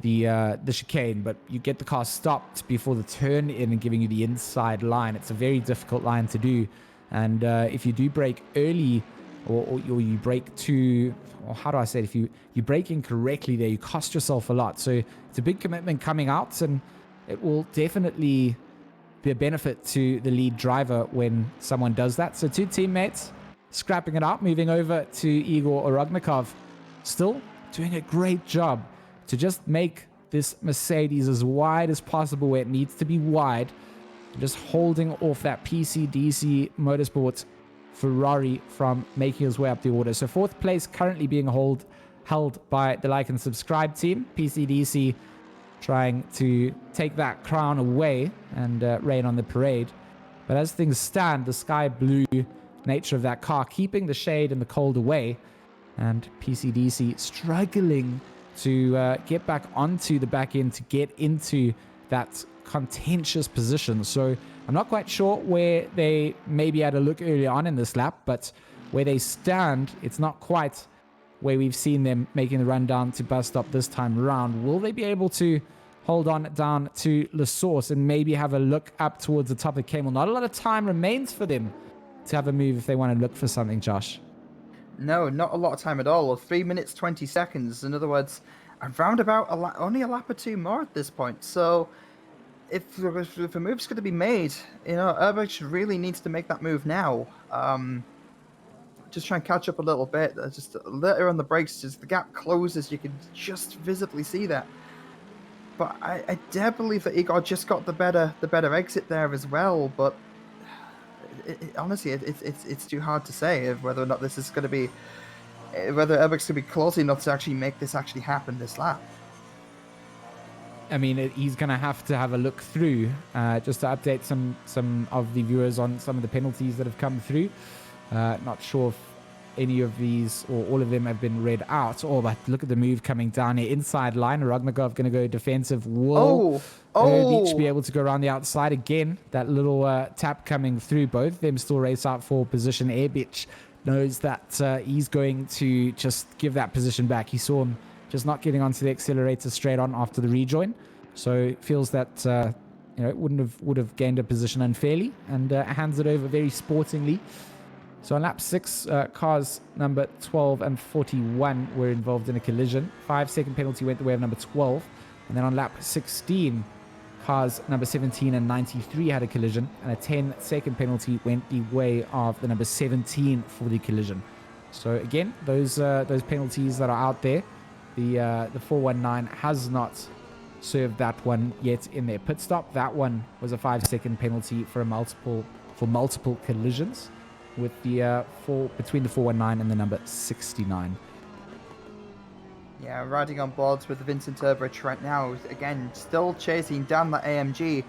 the chicane, but you get the car stopped before the turn in and giving you the inside line. It's a very difficult line to do, and if you do brake early, or you brake too, or how do I say it, if you brake incorrectly there, you cost yourself a lot. So it's a big commitment coming out, and it will definitely be a benefit to the lead driver when someone does that. So 2 teammates scrapping it out, moving over to Igor Orognikov, still doing a great job to just make this Mercedes as wide as possible where it needs to be wide, just holding off that PCDC Motorsport Ferrari from making his way up the order. So 4th place currently being held by the Like and Subscribe team. PCDC trying to take that crown away and rain on the parade. But as things stand, the sky blue nature of that car keeping the shade and the cold away, and PCDC struggling to get back onto the back end to get into that contentious position. So I'm not quite sure where they maybe had a look early on in this lap, but where they stand, it's not quite where we've seen them making the run down to bus stop this time around. Will they be able to hold on down to La Source and maybe have a look up towards the top of Camel? Not a lot of time remains for them to have a move if they want to look for something, Josh. No, not a lot of time at all. 3 minutes 20 seconds. In other words, around about only a lap or two more at this point. So if a move's going to be made, Urbach really needs to make that move now. Just try and catch up a little bit. Just later on the brakes, just the gap closes. You can just visibly see that. But I dare believe that Igor just got the better exit there as well. But honestly, it's too hard to say whether or not this is going to be, whether Urbach's going to be close enough to actually make this actually happen this lap. I mean, he's going to have a look through just to update some of the viewers on some of the penalties that have come through. Not sure if any of these or all of them have been read out. Oh, but look at the move coming down here. Inside line, Rognikov going to go defensive. Will each be able to go around the outside again? That little tap coming through. Both of them still race out for position. Airbitch knows that he's going to just give that position back. He saw him just not getting onto the accelerator straight on after the rejoin. So feels that would have gained a position unfairly and hands it over very sportingly. So on lap 6, cars number 12 and 41 were involved in a collision. 5-second penalty went the way of number 12. And then on lap 16, cars number 17 and 93 had a collision. And a 10-second penalty went the way of the number 17 for the collision. So again, those penalties that are out there, the 419 has not served that one yet in their pit stop. That one was a 5-second penalty for multiple collisions, with the between the 419 and the number 69. Yeah, riding on boards with Vincent Urbach right now. Again, still chasing down the AMG.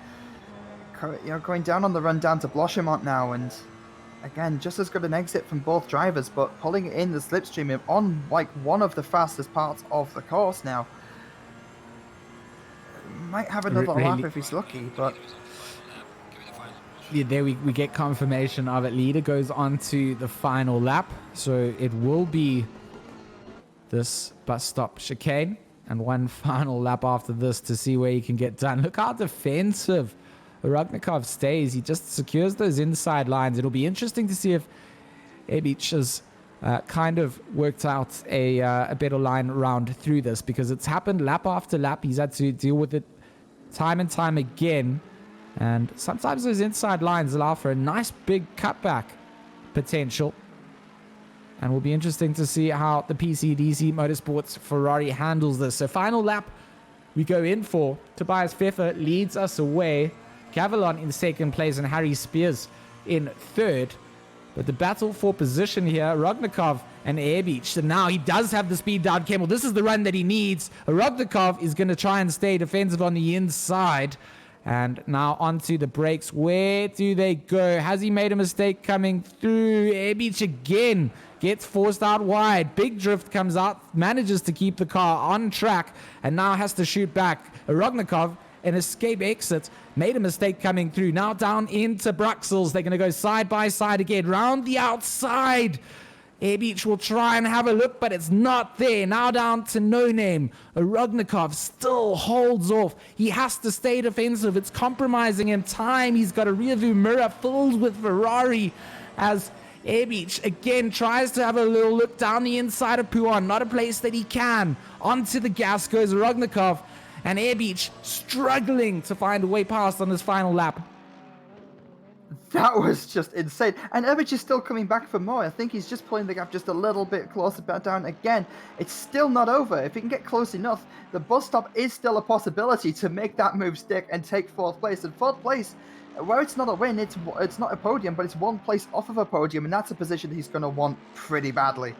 Going down on the run down to Bloschemont now, and again, just as good an exit from both drivers, but pulling in the slipstream on like one of the fastest parts of the course now. Might have another lap if he's lucky, but yeah, there we get confirmation of it. Leader goes on to the final lap, so it will be this bus stop chicane and one final lap after this to see where he can get done. Look how defensive Rognikov stays. He just secures those inside lines. It'll be interesting to see if Ebic has kind of worked out a better line round through this, because it's happened lap after lap. He's had to deal with it time and time again. And sometimes those inside lines allow for a nice big cutback potential. And will be interesting to see how the PCDC Motorsports Ferrari handles this. So final lap we go in for. Tobias Pfeffer leads us away. Cavallon in second place and Harry Spears in third. But the battle for position here, Rognikov and Airbeach. So now he does have the speed down, Kemmel. This is the run that he needs. Rognikov is going to try and stay defensive on the inside. And now onto the brakes. Where do they go? Has he made a mistake coming through? Airbeach again gets forced out wide. Big drift comes out, manages to keep the car on track, and now has to shoot back. Rognikov, an escape exit, made a mistake coming through. Now down into Bruxelles. They're going to go side by side again. Round the outside. Airbeach will try and have a look, but it's not there. Now down to No Name. Rognikov still holds off. He has to stay defensive. It's compromising him time. He's got a rear view mirror filled with Ferrari as Airbeach again tries to have a little look down the inside of Puan. Not a place that he can. Onto the gas goes Rognikov, and Airbeach struggling to find a way past on this final lap. That was just insane. And Airbeach is still coming back for more. I think he's just pulling the gap just a little bit closer back down again. It's still not over. If he can get close enough, the bus stop is still a possibility to make that move stick and take fourth place. And fourth place, where it's not a win, it's not a podium, but it's one place off of a podium, and that's a position that he's going to want pretty badly.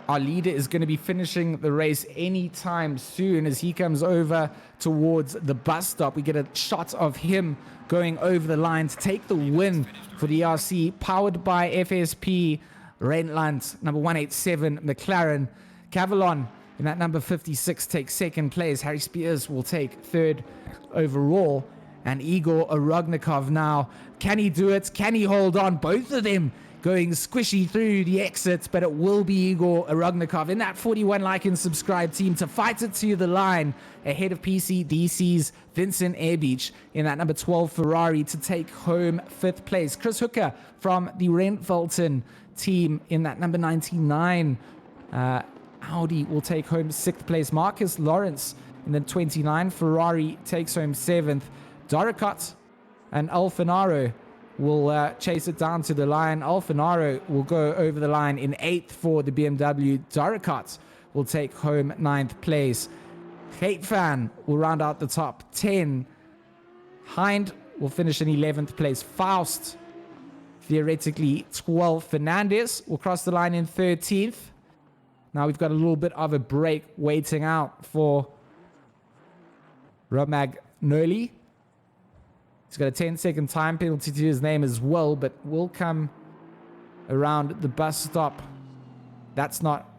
Our leader is going to be finishing the race anytime soon as he comes over towards the bus stop. We get a shot of him going over the line to take the win for the ERC, powered by FSP, Rentland, number 187, McLaren. Cavallon in that number 56 takes second place. Harry Spears will take third overall. And Igor Rognikov now, can he do it? Can he hold on? Both of them going squishy through the exits, but it will be Igor Rognikov in that 41 like and subscribe team to fight it to the line ahead of PCDC's Vincent Airbeach in that number 12 Ferrari to take home fifth place. Chris Hooker from the Rentvelton team in that number 99 Audi will take home sixth place. Marcus Lawrence in the 29 Ferrari takes home seventh. Doricott and Alfanaro will chase it down to the line. Alfanaro will go over the line in 8th for the BMW. Doricott will take home 9th place. Hatefan will round out the top 10. Hind will finish in 11th place. Faust, theoretically 12th. Fernandez will cross the line in 13th. Now we've got a little bit of a break waiting out for Romag Noli. He's got a 10-second time penalty to his name as well, but will come around the bus stop. That's not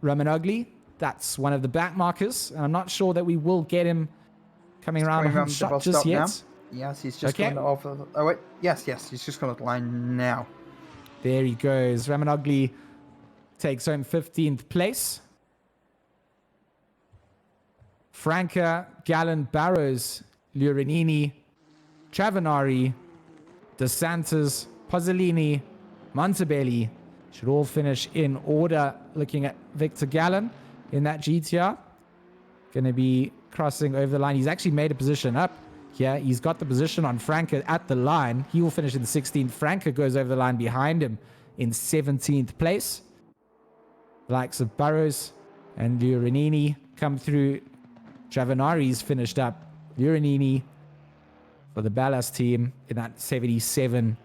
Romanogli. That's one of the back markers. And I'm not sure that we will get him coming around the shot just yet. Now. Yes, he's just going over. Oh, wait. Yes, he's just going to the line now. There he goes. Romanogli takes home 15th place. Franca, Gallen, Barrows, Lurinini, Travanari, DeSantis, Pozzolini, Montebelli should all finish in order. Looking at Victor Gallen in that GTR. Going to be crossing over the line. He's actually made a position up here. He's got the position on Franca at the line. He will finish in 16th. Franca goes over the line behind him in 17th place. The likes of Burrows and Lurinini come through. Travanari's finished up. Lurinini for the Ballas team in that 77.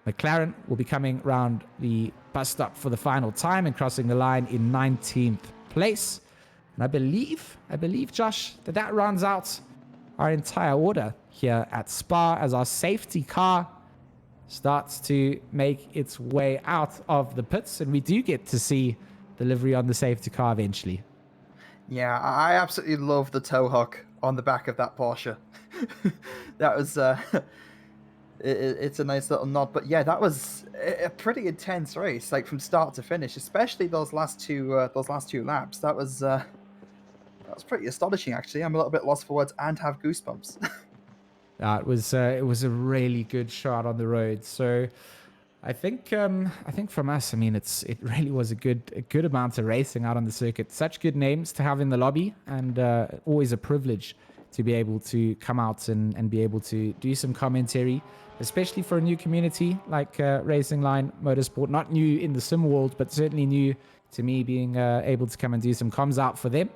McLaren will be coming round the bus stop for the final time and crossing the line in 19th place. And I believe, Josh, that rounds out our entire order here at Spa as our safety car starts to make its way out of the pits. And we do get to see the livery on the safety car eventually. Yeah, I absolutely love the tow hook on the back of that Porsche. That was it's a nice little nod, but yeah, that was a pretty intense race, like from start to finish, especially those last two laps. That was pretty astonishing, actually. I'm a little bit lost for words and have goosebumps. It was a really good shot on the road. So I think from us, I mean, it really was a good amount of racing out on the circuit. Such good names to have in the lobby, and always a privilege to be able to come out and be able to do some commentary, especially for a new community like Racing Line Motorsport. Not new in the sim world, but certainly new to me, being able to come and do some comms out for them.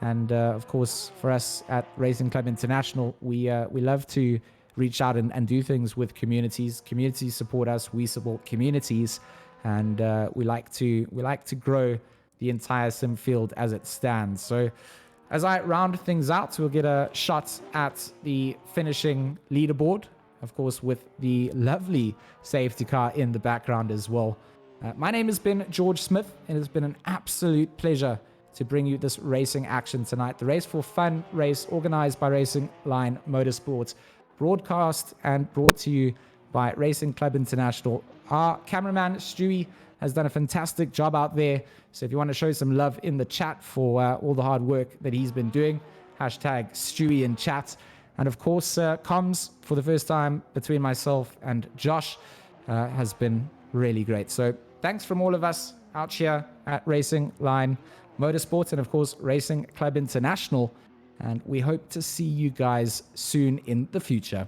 And of course, for us at Racing Club International, we love to reach out and do things with communities. Communities support us, we support communities, and we like to grow the entire sim field as it stands. So as I round things out, we'll get a shot at the finishing leaderboard, of course, with the lovely safety car in the background as well. My name has been George Smith, and it's been an absolute pleasure to bring you this racing action tonight. The Race for Fun race organized by Racing Line Motorsport, broadcast and brought to you by Racing Club International. Our cameraman, Stewie, has done a fantastic job out there. So if you want to show some love in the chat for all the hard work that he's been doing, hashtag Stewie in chat. And of course, comms for the first time between myself and Josh has been really great. So thanks from all of us out here at Racing Line Motorsport and of course Racing Club International. And we hope to see you guys soon in the future.